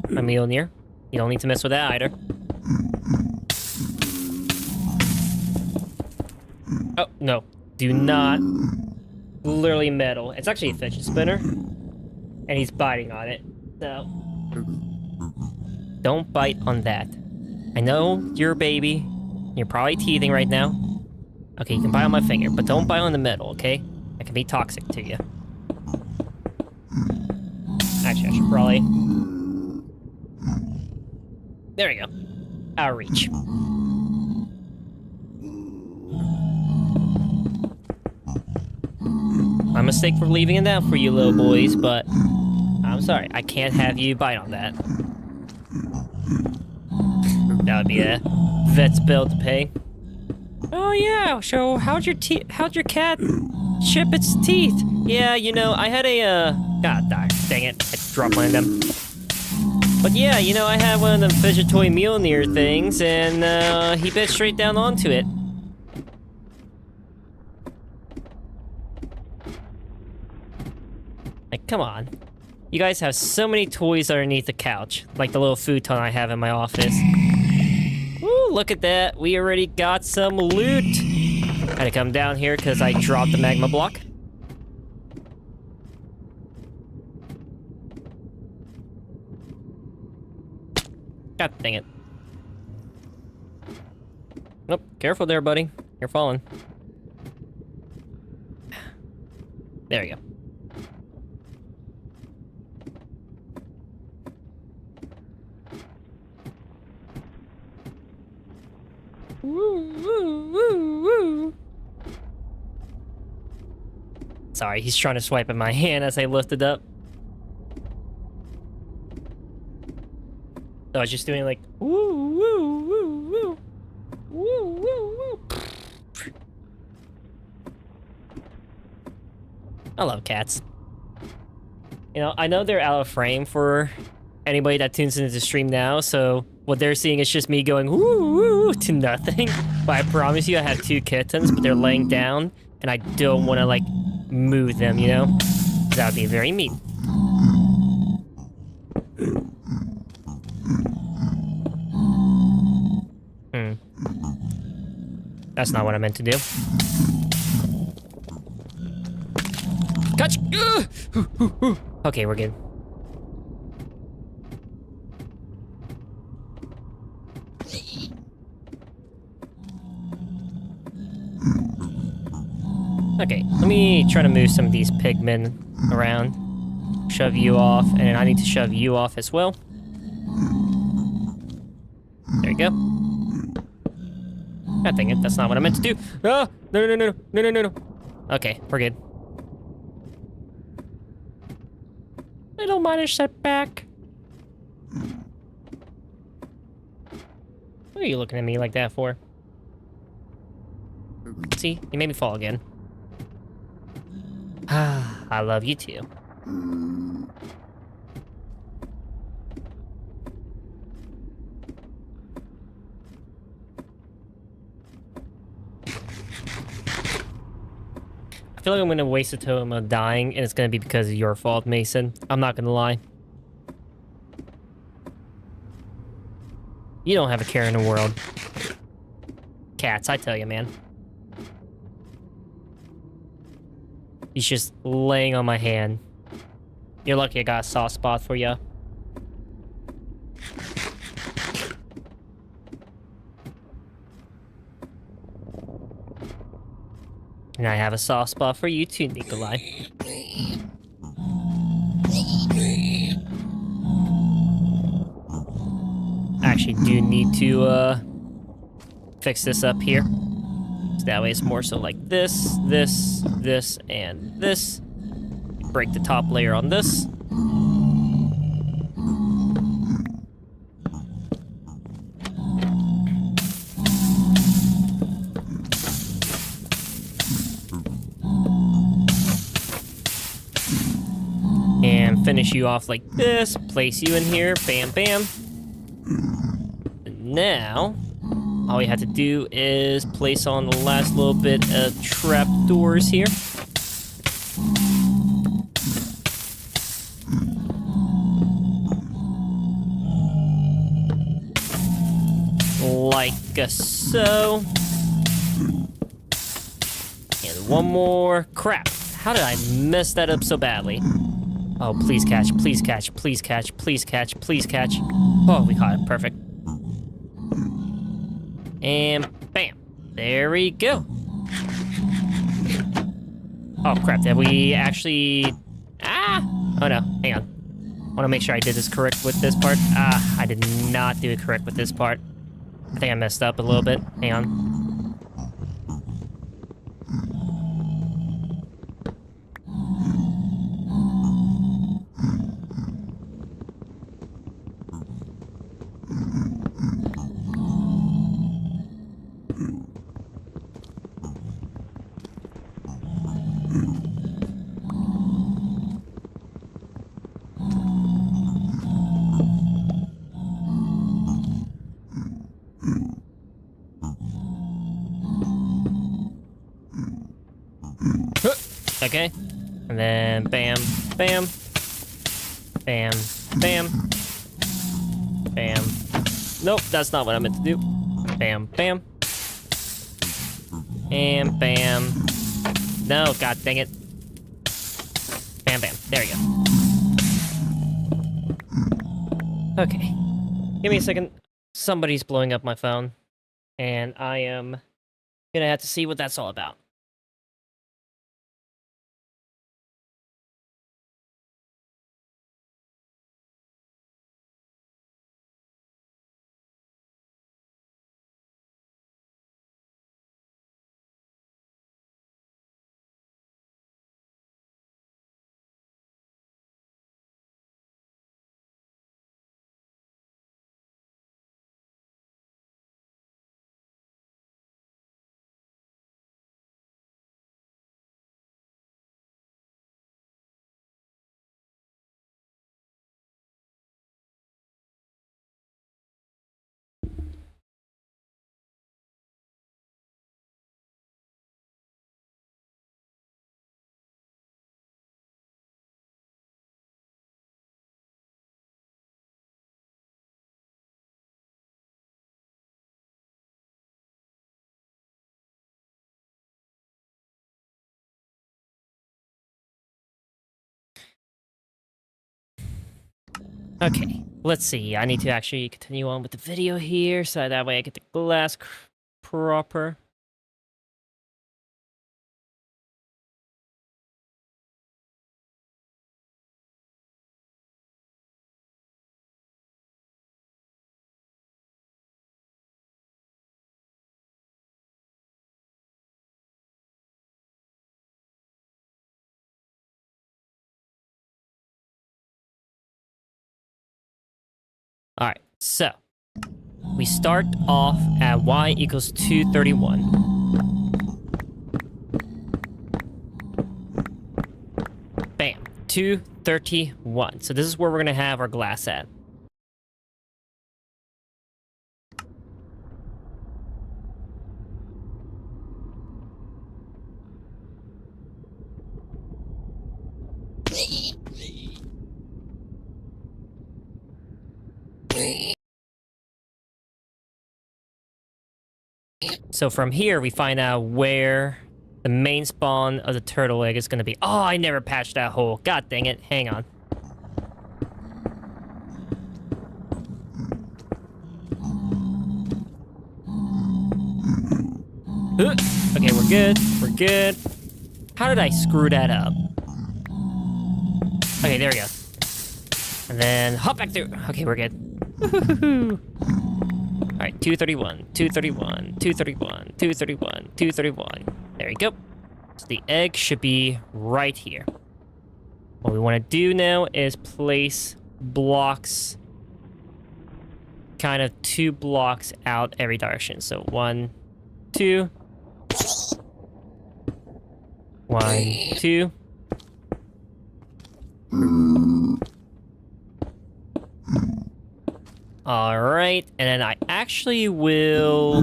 My Mjolnir. You don't need to mess with that either. Oh, no. Do not. Literally metal. It's actually a fidget spinner. And he's biting on it. So. Don't bite on that. I know you're a baby. You're probably teething right now. Okay, you can bite on my finger, but don't bite on the metal, okay? That can be toxic to you. Actually, I should probably... There we go. Out of reach. My mistake for leaving it out for you little boys, but I'm sorry. I can't have you bite on that. That would be a vet's bill to pay. Oh yeah, so how'd your cat chip its teeth? Yeah, you know, I had a God dang it, I dropped one of them. But yeah, you know, I had one of them fidget toy Mjolnir things, and he bit straight down onto it. Like, come on. You guys have so many toys underneath the couch, like the little futon I have in my office. Woo, look at that. We already got some loot. I had to come down here because I dropped the magma block. God dang it. Nope, careful there, buddy. You're falling. There you go. Woo, woo, woo, woo. Sorry, he's trying to swipe at my hand as I lift it up. So I was just doing like woo, woo, woo, woo, woo, woo, woo. I love cats. You know, I know they're out of frame for anybody that tunes into the stream now, so what they're seeing is just me going woo, woo to nothing. But I promise you I have 2 kittens, but they're laying down, and I don't want to, like, move them, you know? That would be very mean. That's not what I meant to do. Catch! Okay, we're good. Okay, let me try to move some of these pigmen around. Shove you off, and I need to shove you off as well. There you go. God dang it, that's not what I meant to do. Ah! No, no, no, no, no, no, no. Okay, we're good. Little minor setback. What are you looking at me like that for? See, you made me fall again. Ah, I love you too. I feel like I'm gonna waste a totem of dying, and it's gonna be because of your fault, Mason. I'm not gonna lie. You don't have a care in the world. Cats, I tell you, man. He's just laying on my hand. You're lucky I got a soft spot for you. And I have a soft spot for you too, Nikolai. I actually do need to fix this up here. So that way it's more so like this, this, this, and this. Break the top layer on this. finish you off like this. Place you in here. Bam, bam. And now, all we have to do is place on the last little bit of trap doors here. Like so. And one more. Crap. How did I mess that up so badly? Oh, please catch, please catch, please catch, please catch, please catch. Oh, we caught it. Perfect. And bam. There we go. Oh, crap. Did we actually... Ah! Oh, no. Hang on. I want to make sure I did this correct with this part. Ah, I did not do it correct with this part. I think I messed up a little bit. Hang on. Okay. And then bam, bam, bam, bam, bam. Nope, that's not what I meant to do. Bam, bam. And bam. No, god dang it. Bam, bam. There we go. Okay. Give me a second. Somebody's blowing up my phone. And I am gonna have to see what that's all about. Okay, let's see. I need to actually continue on with the video here, so that way I get the glass proper. Alright, so we start off at y equals 231. Bam, 231. So this is where we're gonna have our glass at. So from here, we find out where the main spawn of the turtle egg is going to be. Oh, I never patched that hole. God dang it. Hang on. Okay, we're good. We're good. How did I screw that up? Okay, there we go. And then hop back through. Okay, we're good. Alright, 231, 231, 231, 231, 231. There we go. So the egg should be right here. What we want to do now is place blocks kind of 2 blocks out every direction. So 1, 2. 1, 2. All right, and then I actually will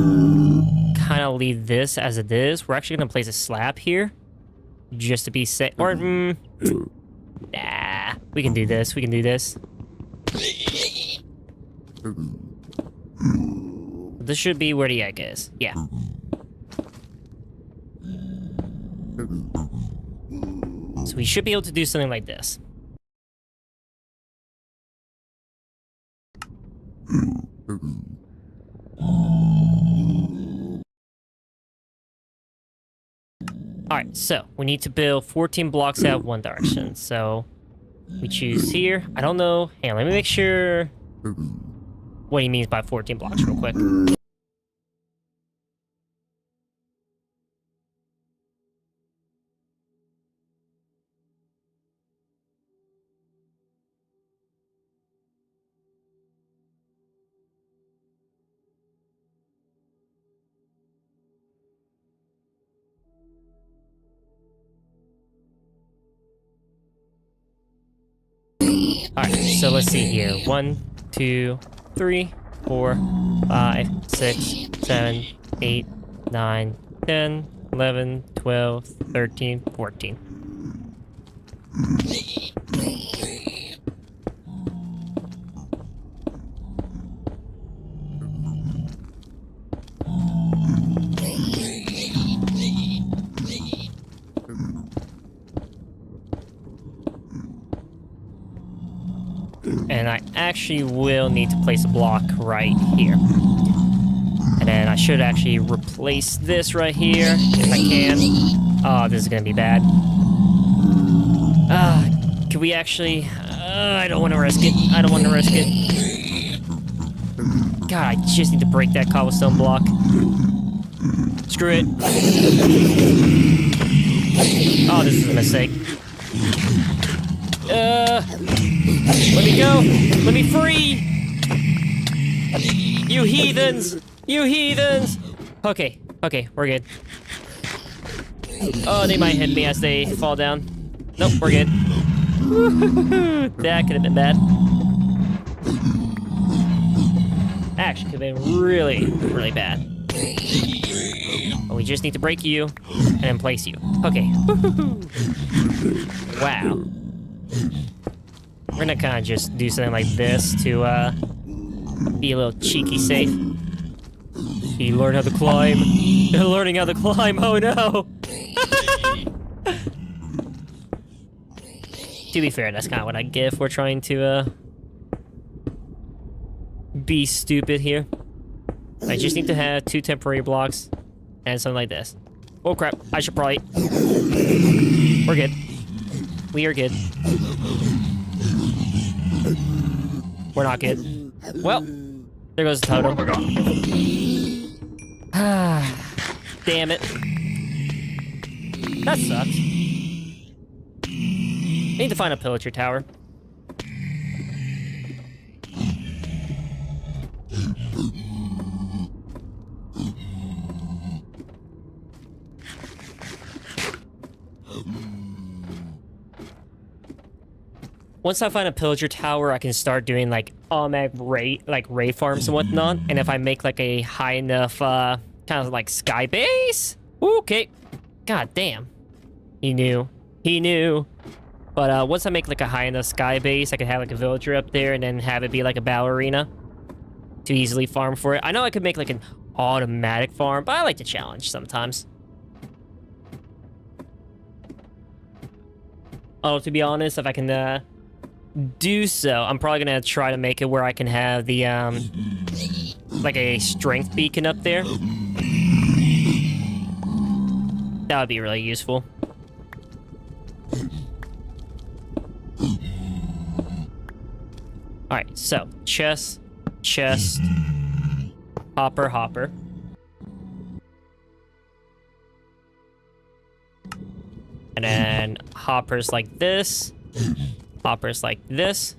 kind of leave this as it is. We're actually gonna place a slab here, just to be safe. Or, nah, we can do this. We can do this. This should be where the egg is. Yeah. So we should be able to do something like this. Alright, so we need to build 14 blocks out one direction. So we choose here. I don't know. Hang on, let me make sure what he means by 14 blocks real quick. Alright, so let's see here. 1, 2, 3, 4, 5, 6, 7, 8, 9, 10, 11, 12, 13, 14. And I actually will need to place a block right here. And then I should actually replace this right here, if I can. Oh, this is gonna be bad. Can we actually... I don't want to risk it. I don't want to risk it. God, I just need to break that cobblestone block. Screw it. Oh, this is a mistake. Let me go! Let me free! You heathens! You heathens! Okay, okay, we're good. Oh, they might hit me as they fall down. Nope, we're good. That could have been bad. Actually, could have been really, really bad. But we just need to break you and then place you. Okay. Wow. We're gonna kind of just do something like this to be a little cheeky safe. He learned how to climb. Learning how to climb. Oh no! To be fair, that's kind of what I get if we're trying to be stupid here. I just need to have 2 temporary blocks and something like this. Oh crap! I should probably. We're good. We are good. We're not good. Well, there goes the totem. Damn it. That sucks. I need to find a pillager tower. Once I find a pillager tower, I can start doing like automatic raid farms and whatnot. And if I make like a high enough kind of like sky base, okay. God damn, he knew. He knew. But once I make like a high enough sky base, I can have like a villager up there and then have it be like a battle arena to easily farm for it. I know I could make like an automatic farm, but I like to challenge sometimes. Oh, to be honest, if I can do so, I'm probably gonna try to make it where I can have the like a strength beacon up there. That would be really useful. Alright, so chest, chest, hopper, hopper. And then hoppers like this. Hoppers like this.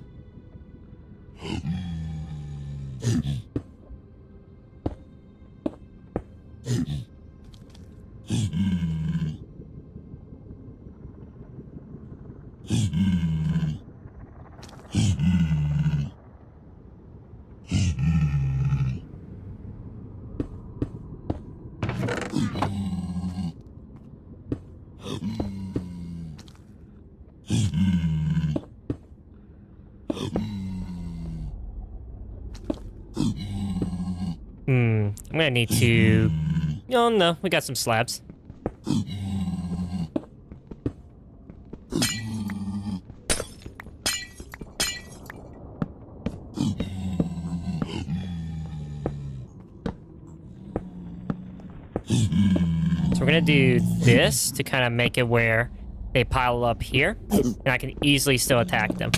I'm gonna need to... Oh, no, we got some slabs. So we're gonna do this to kind of make it where they pile up here, and I can easily still attack them.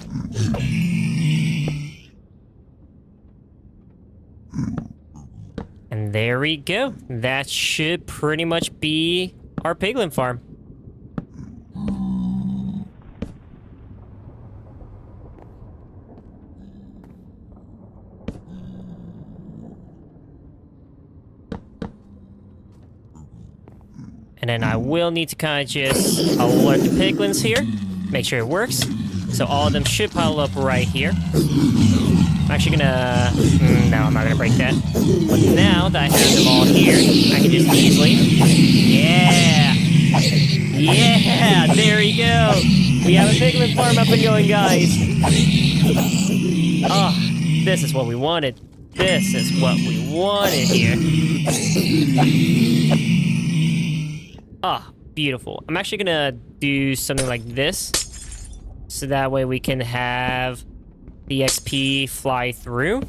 And there we go. That should pretty much be our piglin farm. And then I will need to kind of just alert the piglins here. Make sure it works. So all of them should pile up right here. I'm actually gonna... no, I'm not gonna break that. But now that I have them all here, I can just easily... Yeah! Yeah! There we go! We have a piglin farm up and going, guys! Oh, this is what we wanted. This is what we wanted here. Ah, beautiful. I'm actually gonna do something like this. So that way we can have the XP fly through.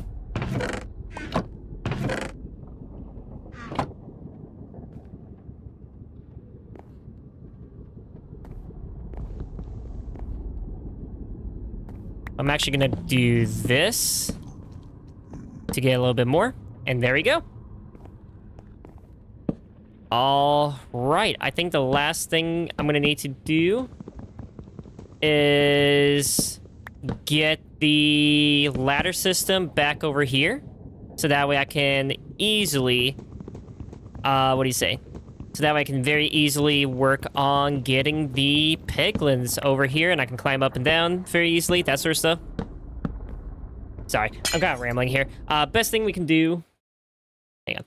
I'm actually gonna do this to get a little bit more. And there we go. All right, I think the last thing I'm gonna need to do is get the ladder system back over here, so that way I can easily, what do you say? So that way I can very easily work on getting the piglins over here, and I can climb up and down very easily, that sort of stuff. Sorry, I'm kind of rambling here. Best thing we can do, hang on.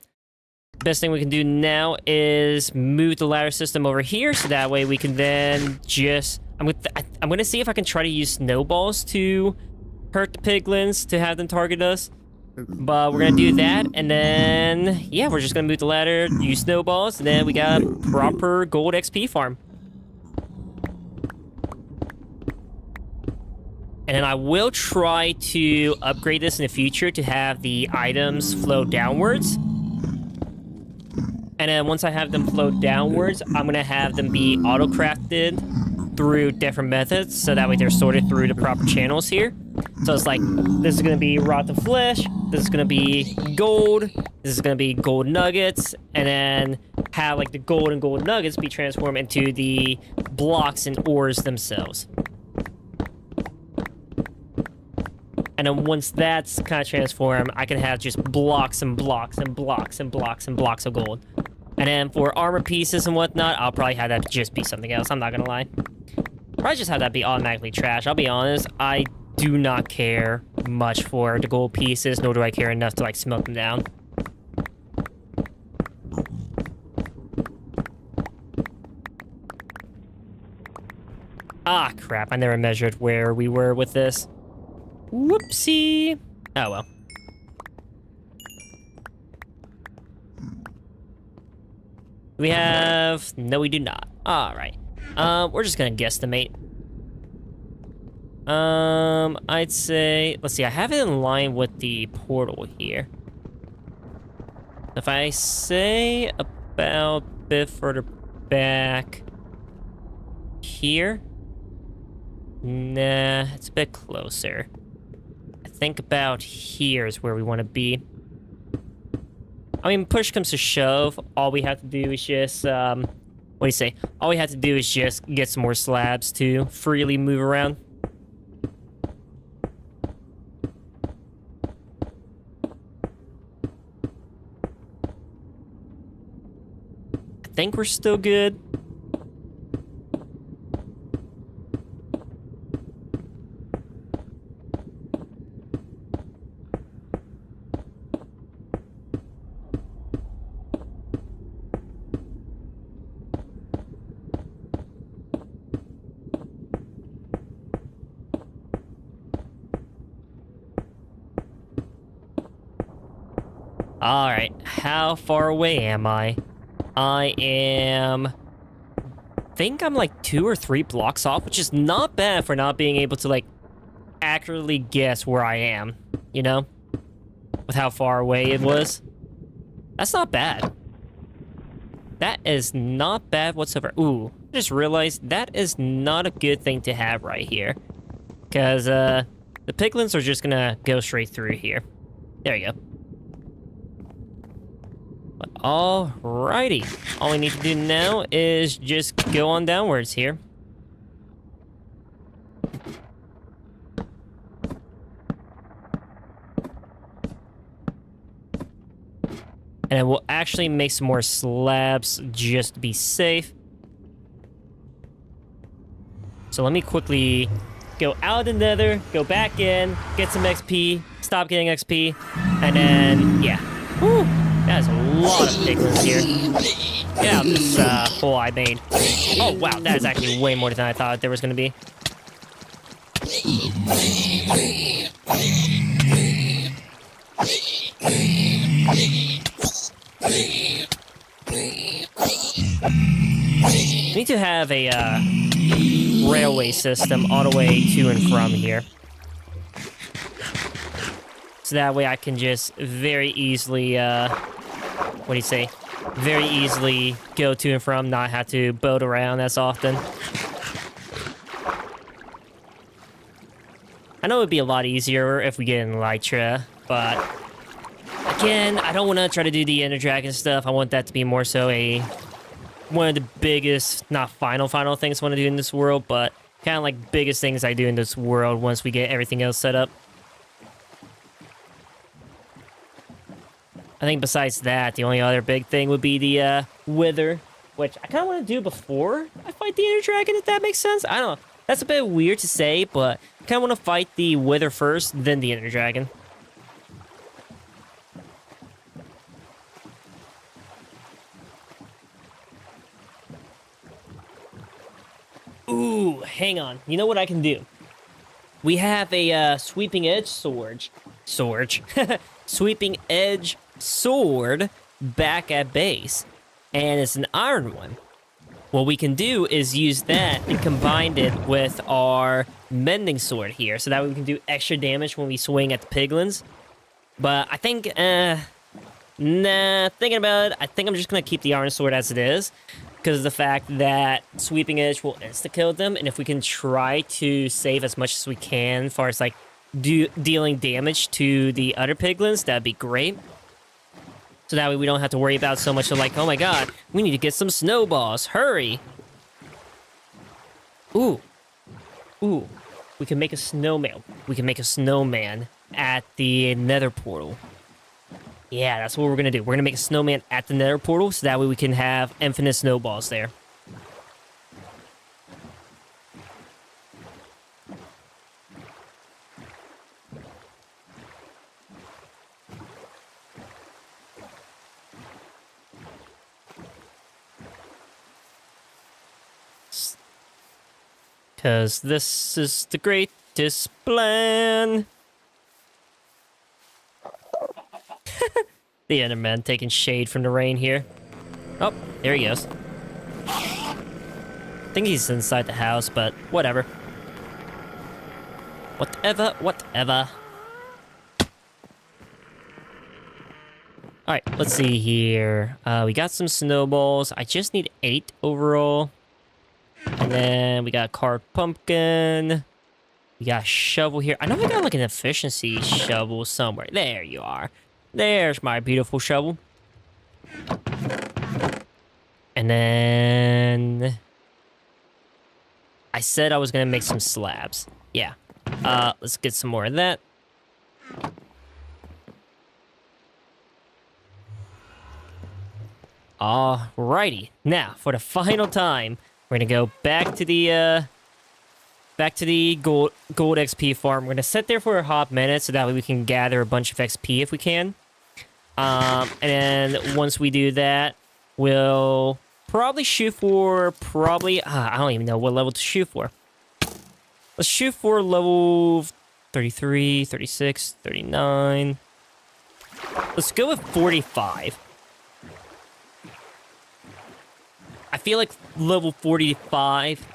Best thing we can do now is move the ladder system over here, so that way we can then just... I'm gonna see if I can try to use snowballs to hurt the piglins, to have them target us. But we're gonna do that, and then... yeah, we're just gonna move the ladder, use snowballs, and then we got a proper gold XP farm. And then I will try to upgrade this in the future to have the items flow downwards. And then once I have them flow downwards, I'm gonna have them be auto-crafted through different methods, so that way they're sorted through the proper channels here. So it's like, this is gonna be rotten flesh, this is gonna be gold, this is gonna be gold nuggets, and then have like the gold and gold nuggets be transformed into the blocks and ores themselves. And then once that's kind of transformed, I can have just blocks and blocks and blocks and blocks and blocks of gold. And then for armor pieces and whatnot, I'll probably have that just be something else. I'm not gonna lie. Probably just have that be automatically trash. I'll be honest, I do not care much for the gold pieces, nor do I care enough to like smelt them down. Ah, crap. I never measured where we were with this. Whoopsie. Oh, well. We have... no, we do not. All right. We're just gonna guesstimate. I'd say... let's see, I have it in line with the portal here. If I say about a bit further back... here? Nah, it's a bit closer. I think about here is where we want to be. I mean, push comes to shove, all we have to do is just, what do you say? All we have to do is just get some more slabs to freely move around. I think we're still good. Alright, how far away am I? I am... think I'm like 2 or 3 blocks off, which is not bad for not being able to, like, accurately guess where I am, you know? With how far away it was. That's not bad. That is not bad whatsoever. Ooh, I just realized that is not a good thing to have right here. Because, the piglins are just gonna go straight through here. There you go. But alrighty. All we need to do now is just go on downwards here. And then we'll actually make some more slabs just to be safe. So let me quickly go out of the nether, go back in, get some XP, stop getting XP, and then, yeah. Woo! That is a lot of piglins here. Get out this hole I made. Oh, wow, that is actually way more than I thought there was going to be. We need to have a railway system all the way to and from here. So that way I can just very easily, what do you say? Very easily go to and from, not have to boat around as often. I know it would be a lot easier if we get in Elytra, but again, I don't want to try to do the Ender Dragon stuff. I want that to be more so one of the biggest, not final things I want to do in this world, but kind of like biggest things I do in this world once we get everything else set up. I think besides that, the only other big thing would be the Wither, which I kind of want to do before I fight the Ender Dragon, if that makes sense. I don't know. That's a bit weird to say, but I kind of want to fight the Wither first, then the Ender Dragon. Ooh, hang on. You know what I can do? We have a sweeping edge sword. Sweeping edge sword back at base. And it's an iron one. What we can do is use that and combine it with our mending sword here. So that way we can do extra damage when we swing at the piglins. But I think, nah, thinking about it, I think I'm just going to keep the iron sword as it is. Because of the fact that Sweeping Edge will insta-kill them, and if we can try to save as much as we can as far as, like, dealing damage to the other piglins, that'd be great. So that way we don't have to worry about so much of, like, oh my god, we need to get some snowballs, hurry! Ooh. Ooh. We can make a snowman. We can make a snowman at the nether portal. Yeah, that's what we're going to do. We're going to make a snowman at the nether portal, so that way we can have infinite snowballs there. Because this is the greatest plan. The Enderman taking shade from the rain here. Oh, there he goes. I think he's inside the house, but whatever. Whatever. Alright, let's see here. We got some snowballs. I just need 8 overall. And then we got a carved pumpkin. We got a shovel here. I know I got like an efficiency shovel somewhere. There you are. There's my beautiful shovel. And then I said I was gonna make some slabs. Yeah. Let's get some more of that. Alrighty. Now, for the final time, we're gonna go back to the gold XP farm. We're gonna sit there for a hot minute so that way we can gather a bunch of XP if we can. And then once we do that, we'll probably shoot for I don't even know what level to shoot for. Let's shoot for level 33, 36, 39. Let's go with 45. I feel like level 45...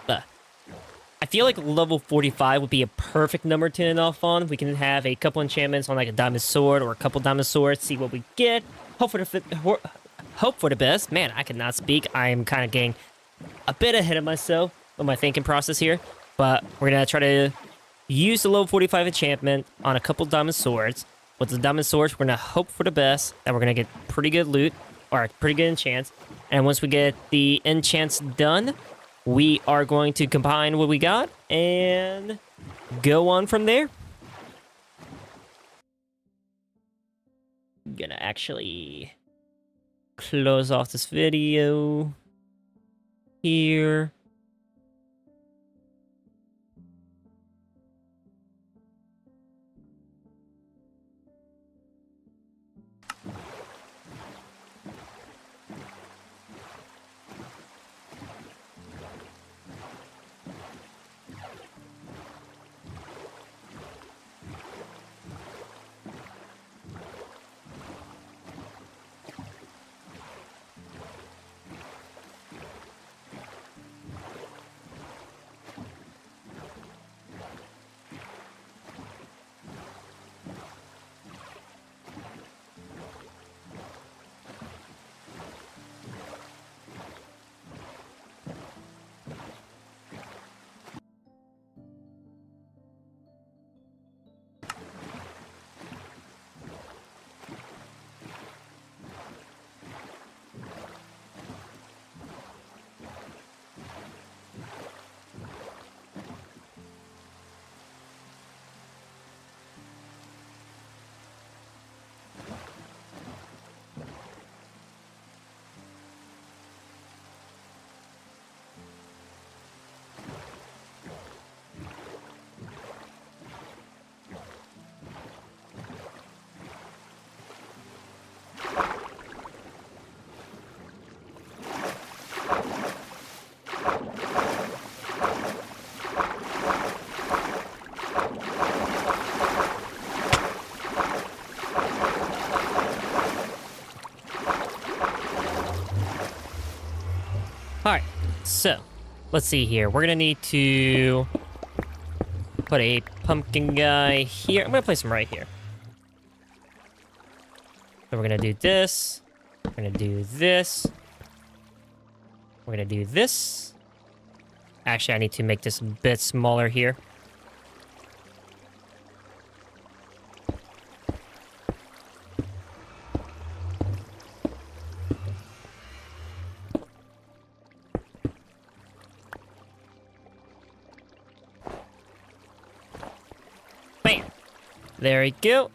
I feel like level 45 would be a perfect number to end off on. We can have a couple enchantments on like a diamond sword or a couple diamond swords, see what we get. Hope for the best. Man, I cannot speak. I am kind of getting a bit ahead of myself with my thinking process here. But we're going to try to use the level 45 enchantment on a couple diamond swords. With the diamond swords, we're going to hope for the best, that we're going to get pretty good loot, or pretty good enchants. And once we get the enchants done, we are going to combine what we got and go on from there. I'm gonna actually close off this video here. Alright, so let's see here. We're gonna need to put a pumpkin guy here. I'm gonna place him right here. So we're gonna do this. We're gonna do this. We're gonna do this. Actually, I need to make this a bit smaller here. Bam! There we go.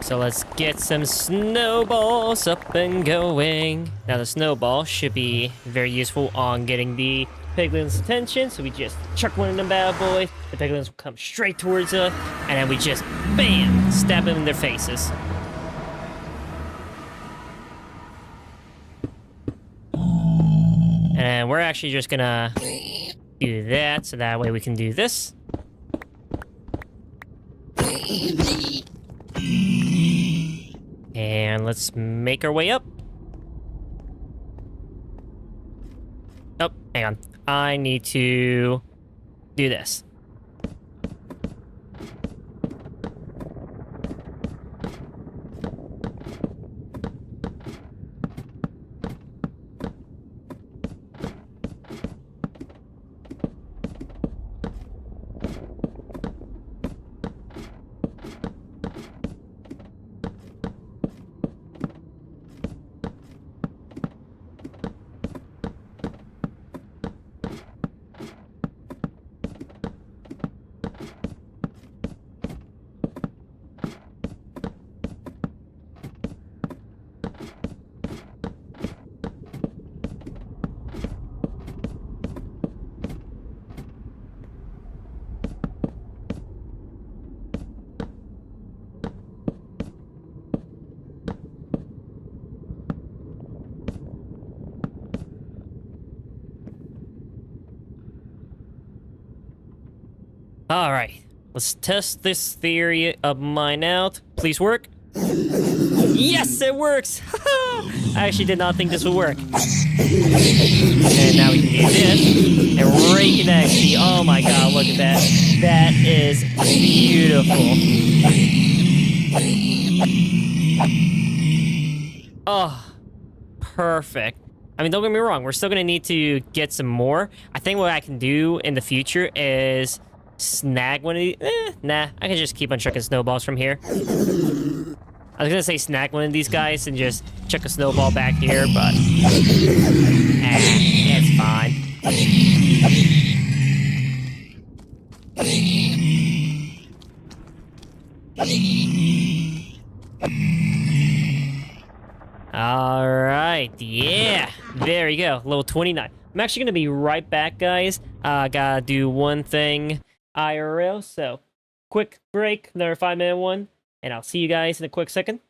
So let's get some snowballs up and going. Now the snowball should be very useful on getting the piglins' attention. So we just chuck one of them bad boys. The piglins will come straight towards us. And then we just, bam, stab them in their faces. And we're actually just gonna do that. So that way we can do this. And let's make our way up. Oh, hang on. I need to do this. All right, let's test this theory of mine out. Please work. Yes, it works! I actually did not think this would work. And now we can do this. And rake in XP. Oh my god, look at that. That is beautiful. Oh, perfect. I mean, don't get me wrong. We're still going to need to get some more. I think what I can do in the future is snag one of these. Nah, I can just keep on chucking snowballs from here. I was going to say snag one of these guys and just chuck a snowball back here, but... it's fine. All right, yeah, there you go, level 29. I'm actually gonna be right back, guys. Gotta do one thing IRL, so quick break, another 5-minute one, and I'll see you guys in a quick second.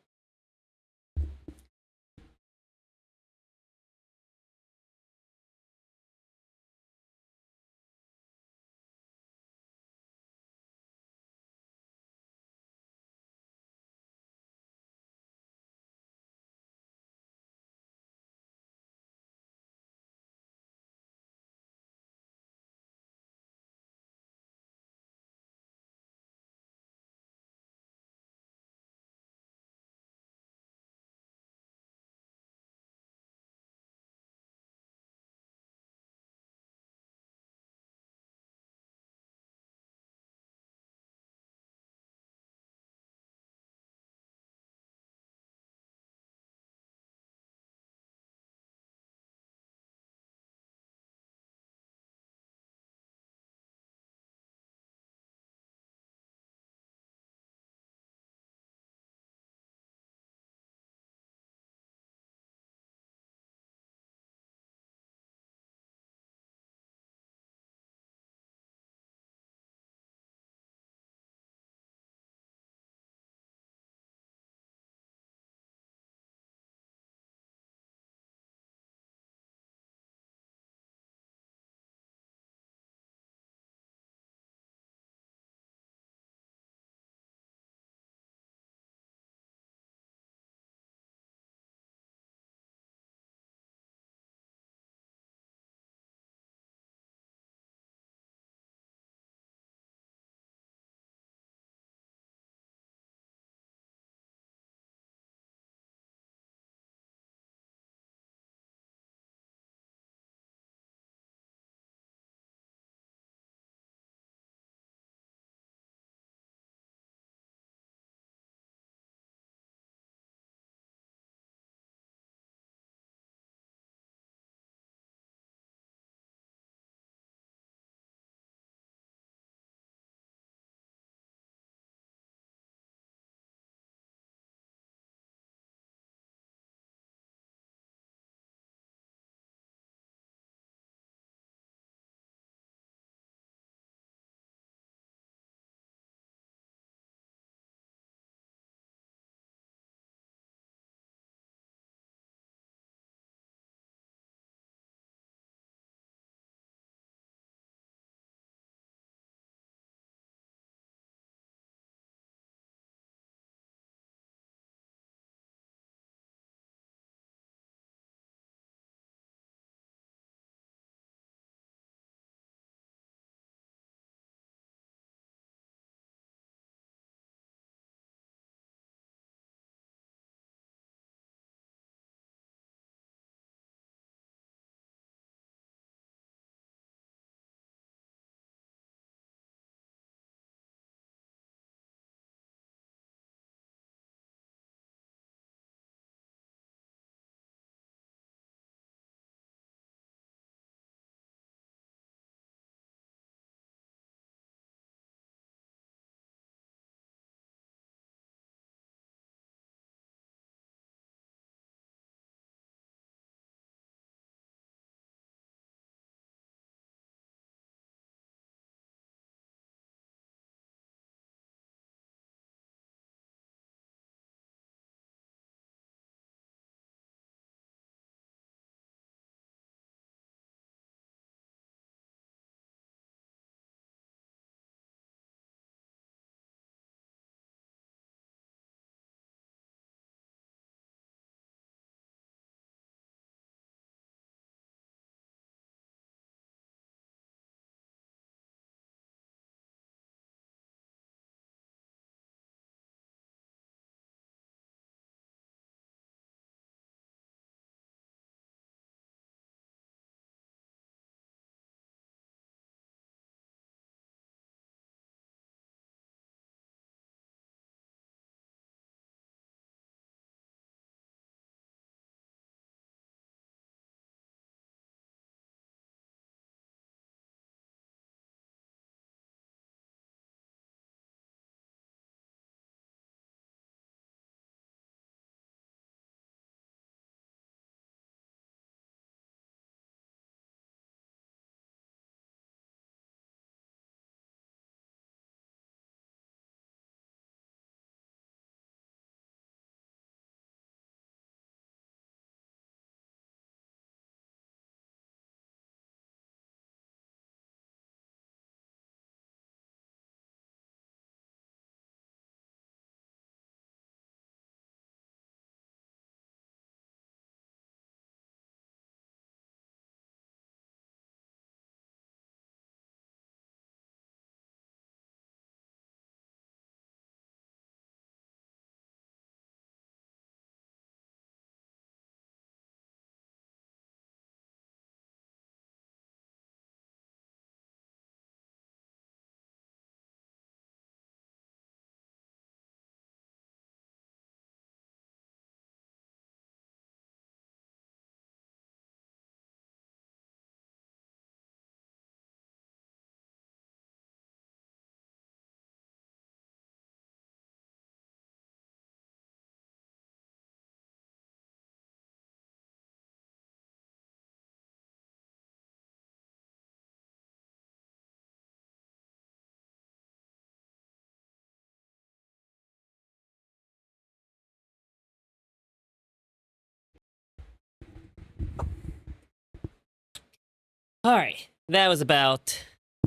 Alright, that was about...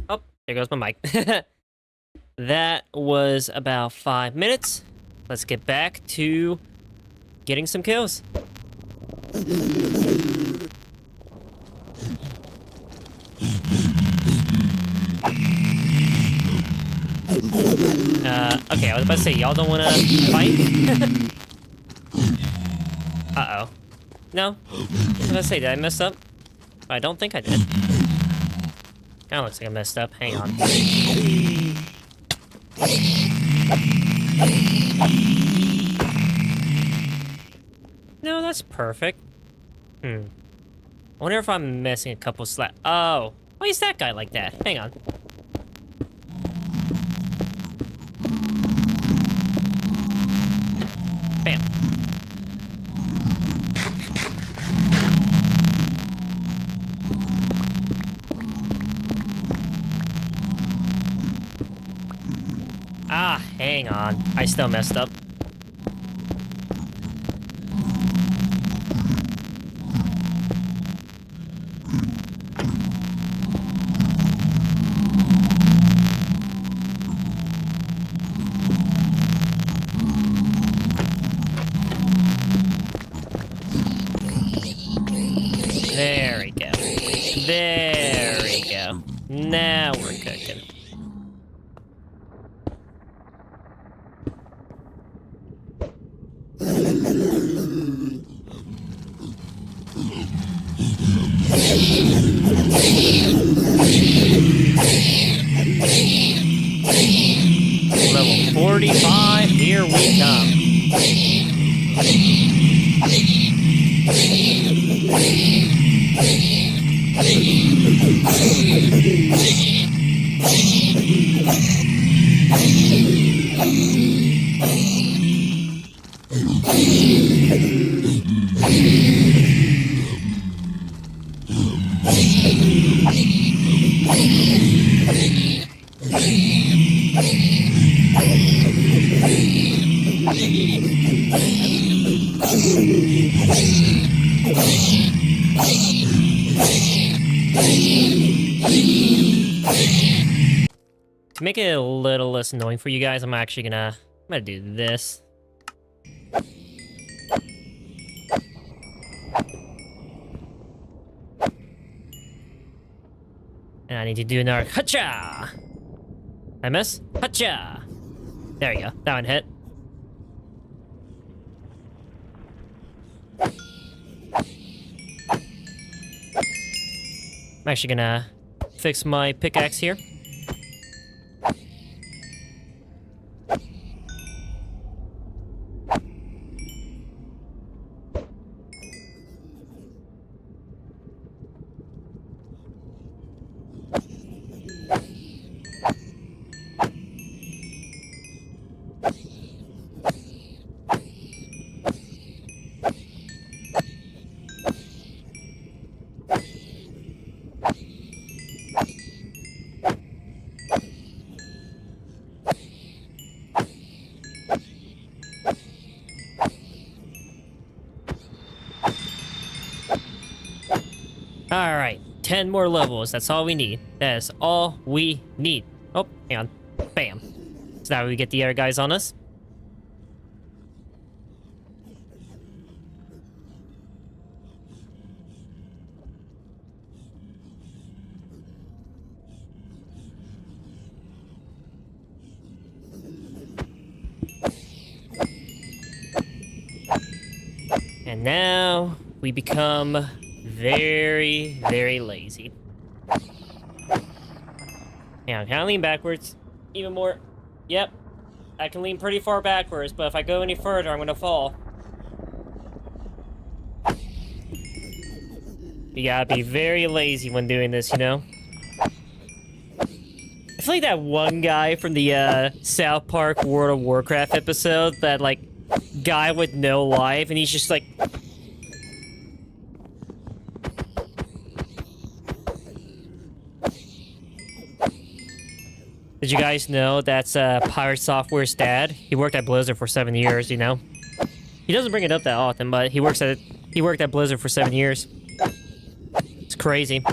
Oh, there goes my mic. That was about 5 minutes. Let's get back to getting some kills. Okay, I was about to say, y'all don't want to fight? Uh-oh. No? I was about to say, did I mess up? I don't think I did. Kinda looks like I messed up. Hang on. No, that's perfect. I wonder if I'm missing a couple Oh. Why is that guy like that? Hang on. Bam. Ah, hang on. I still messed up. There we go. There we go. Now we're cooking. Level 45, here we come. To make it a little less annoying for you guys, I'm gonna do this. And I need to do another hacha. I miss? Hacha. There you go. That one hit. I'm actually gonna fix my pickaxe here. Alright, 10 more levels. That's all we need. That is all we need. Oh, hang on. Bam. So now we get the other guys on us. And now we become very, very lazy. Yeah, can I lean backwards? Even more. Yep. I can lean pretty far backwards, but if I go any further, I'm gonna fall. You gotta be very lazy when doing this, you know? I feel like that one guy from the South Park World of Warcraft episode, that like guy with no life, and he's just like... Did you guys know that's Pirate Software's dad? He worked at Blizzard for 7 years, you know? He doesn't bring it up that often, but he worked at Blizzard for 7 years. It's crazy.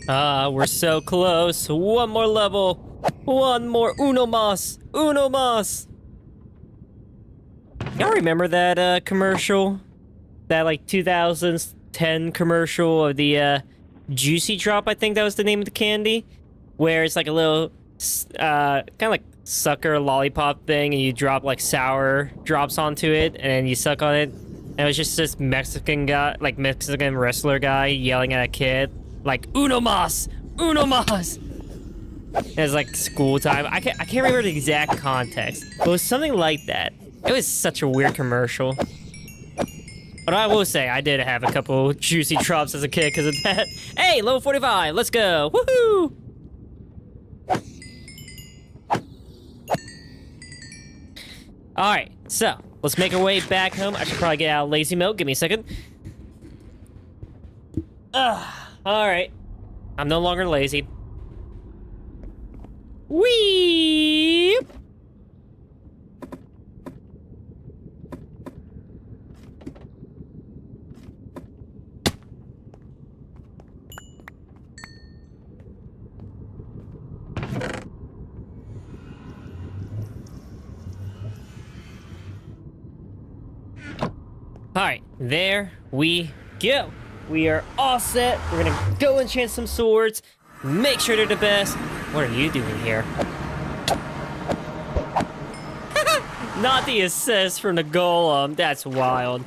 We're so close. One more level. One more. Uno mas. Uno mas. Y'all remember that commercial? That like 2010 commercial of the Juicy Drop, I think that was the name of the candy, where it's like a little kind of like sucker lollipop thing, and you drop like sour drops onto it, and then you suck on it. And it was just this Mexican guy, like Mexican wrestler guy, yelling at a kid, like "Uno mas, uno mas." It was like school time. I can't remember the exact context, but it was something like that. It was such a weird commercial. But I will say, I did have a couple juicy drops as a kid because of that. Hey, level 45, let's go. Woohoo! Alright, so, let's make our way back home. I should probably get out lazy mode. Give me a second. Alright. I'm no longer lazy. Whee! Alright, there we go. We are all set. We're gonna go enchant some swords. Make sure they're the best. What are you doing here? Not the assist from the golem. That's wild.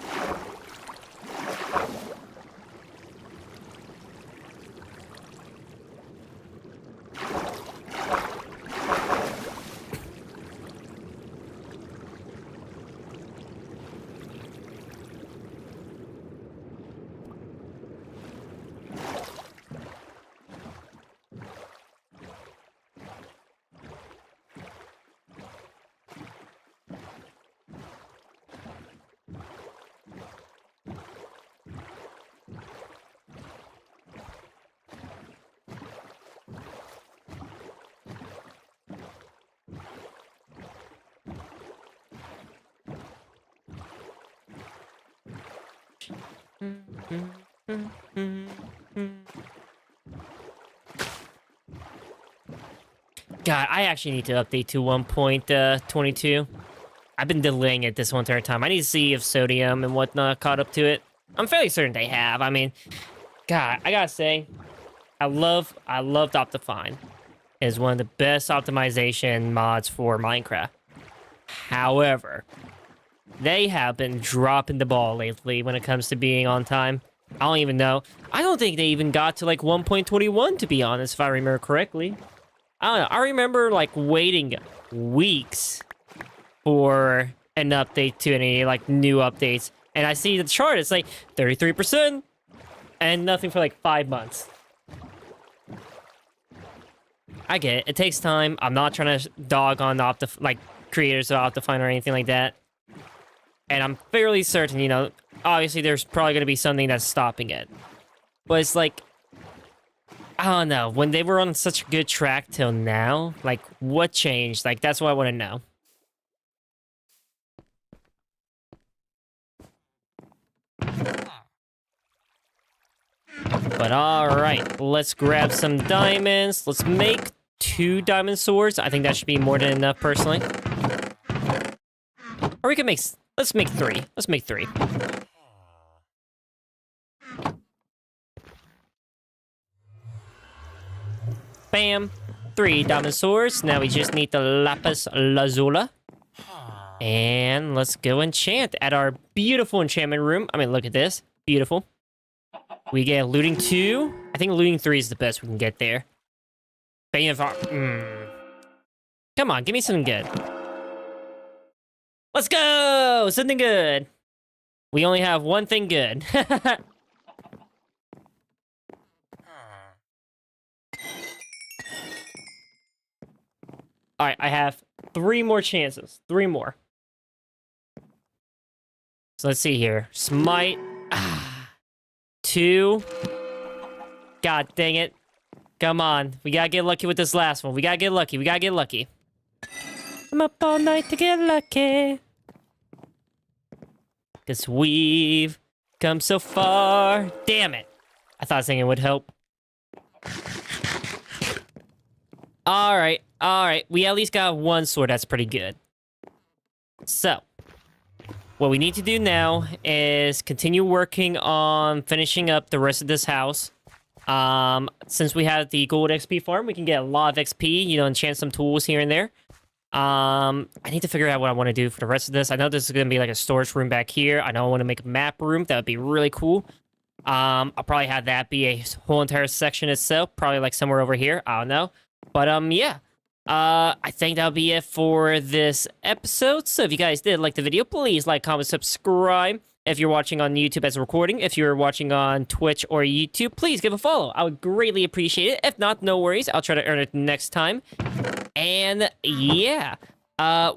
God, I actually need to update to 1.22. I've been delaying it this whole entire time. I need to see if sodium and whatnot caught up to it. I'm fairly certain they have. I mean, God, I gotta say, I loved Optifine. It's one of the best optimization mods for Minecraft. However, they have been dropping the ball lately when it comes to being on time. I don't even know. I don't think they even got to like 1.21, to be honest, if I remember correctly. I don't know. I remember like waiting weeks for an update to any like new updates. And I see the chart, it's like 33% and nothing for like 5 months. I get it. It takes time. I'm not trying to dog on the creators of Optifine or anything like that. And I'm fairly certain, you know, obviously there's probably going to be something that's stopping it. But it's like, I don't know, when they were on such a good track till now, like, what changed? Like, that's what I want to know. But alright, let's grab some diamonds. Let's make 2 diamond swords. I think that should be more than enough, personally. Or we can make... Let's make 3. Let's make 3. Bam. 3 diamond swords. Now we just need the lapis lazuli. And let's go enchant at our beautiful enchantment room. I mean, look at this. Beautiful. We get looting 2. I think looting 3 is the best we can get there. Bane of Come on, give me something good. Let's go! Something good. We only have one thing good. Alright, I have 3 more chances. 3 more. So let's see here. Smite. 2. God dang it. Come on. We gotta get lucky with this last one. We gotta get lucky. We gotta get lucky. I'm up all night to get lucky. 'Cause we've come so far. Damn it. I thought singing would help. All right, all right. We at least got one sword. That's pretty good. So, what we need to do now is continue working on finishing up the rest of this house. Since we have the gold XP farm, we can get a lot of XP, you know, enchant some tools here and there. I need to figure out what I want to do for the rest of this. I know this is going to be like a storage room back here. I know I want to make a map room. That would be really cool. I'll probably have that be a whole entire section itself. Probably like somewhere over here. I don't know. But, yeah. I think that'll be it for this episode. So if you guys did like the video, please like, comment, subscribe. If you're watching on YouTube as a recording, if you're watching on Twitch or YouTube, please give a follow. I would greatly appreciate it. If not, no worries. I'll try to earn it next time. And yeah,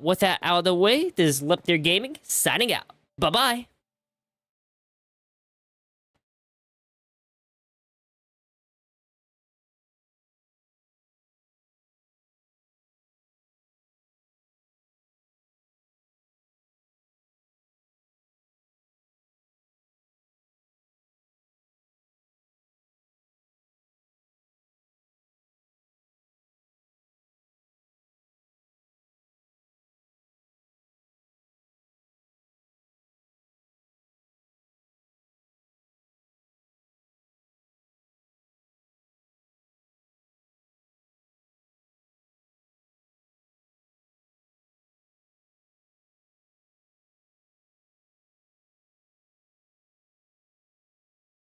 with that out of the way, this is Leptir Gaming signing out. Bye-bye.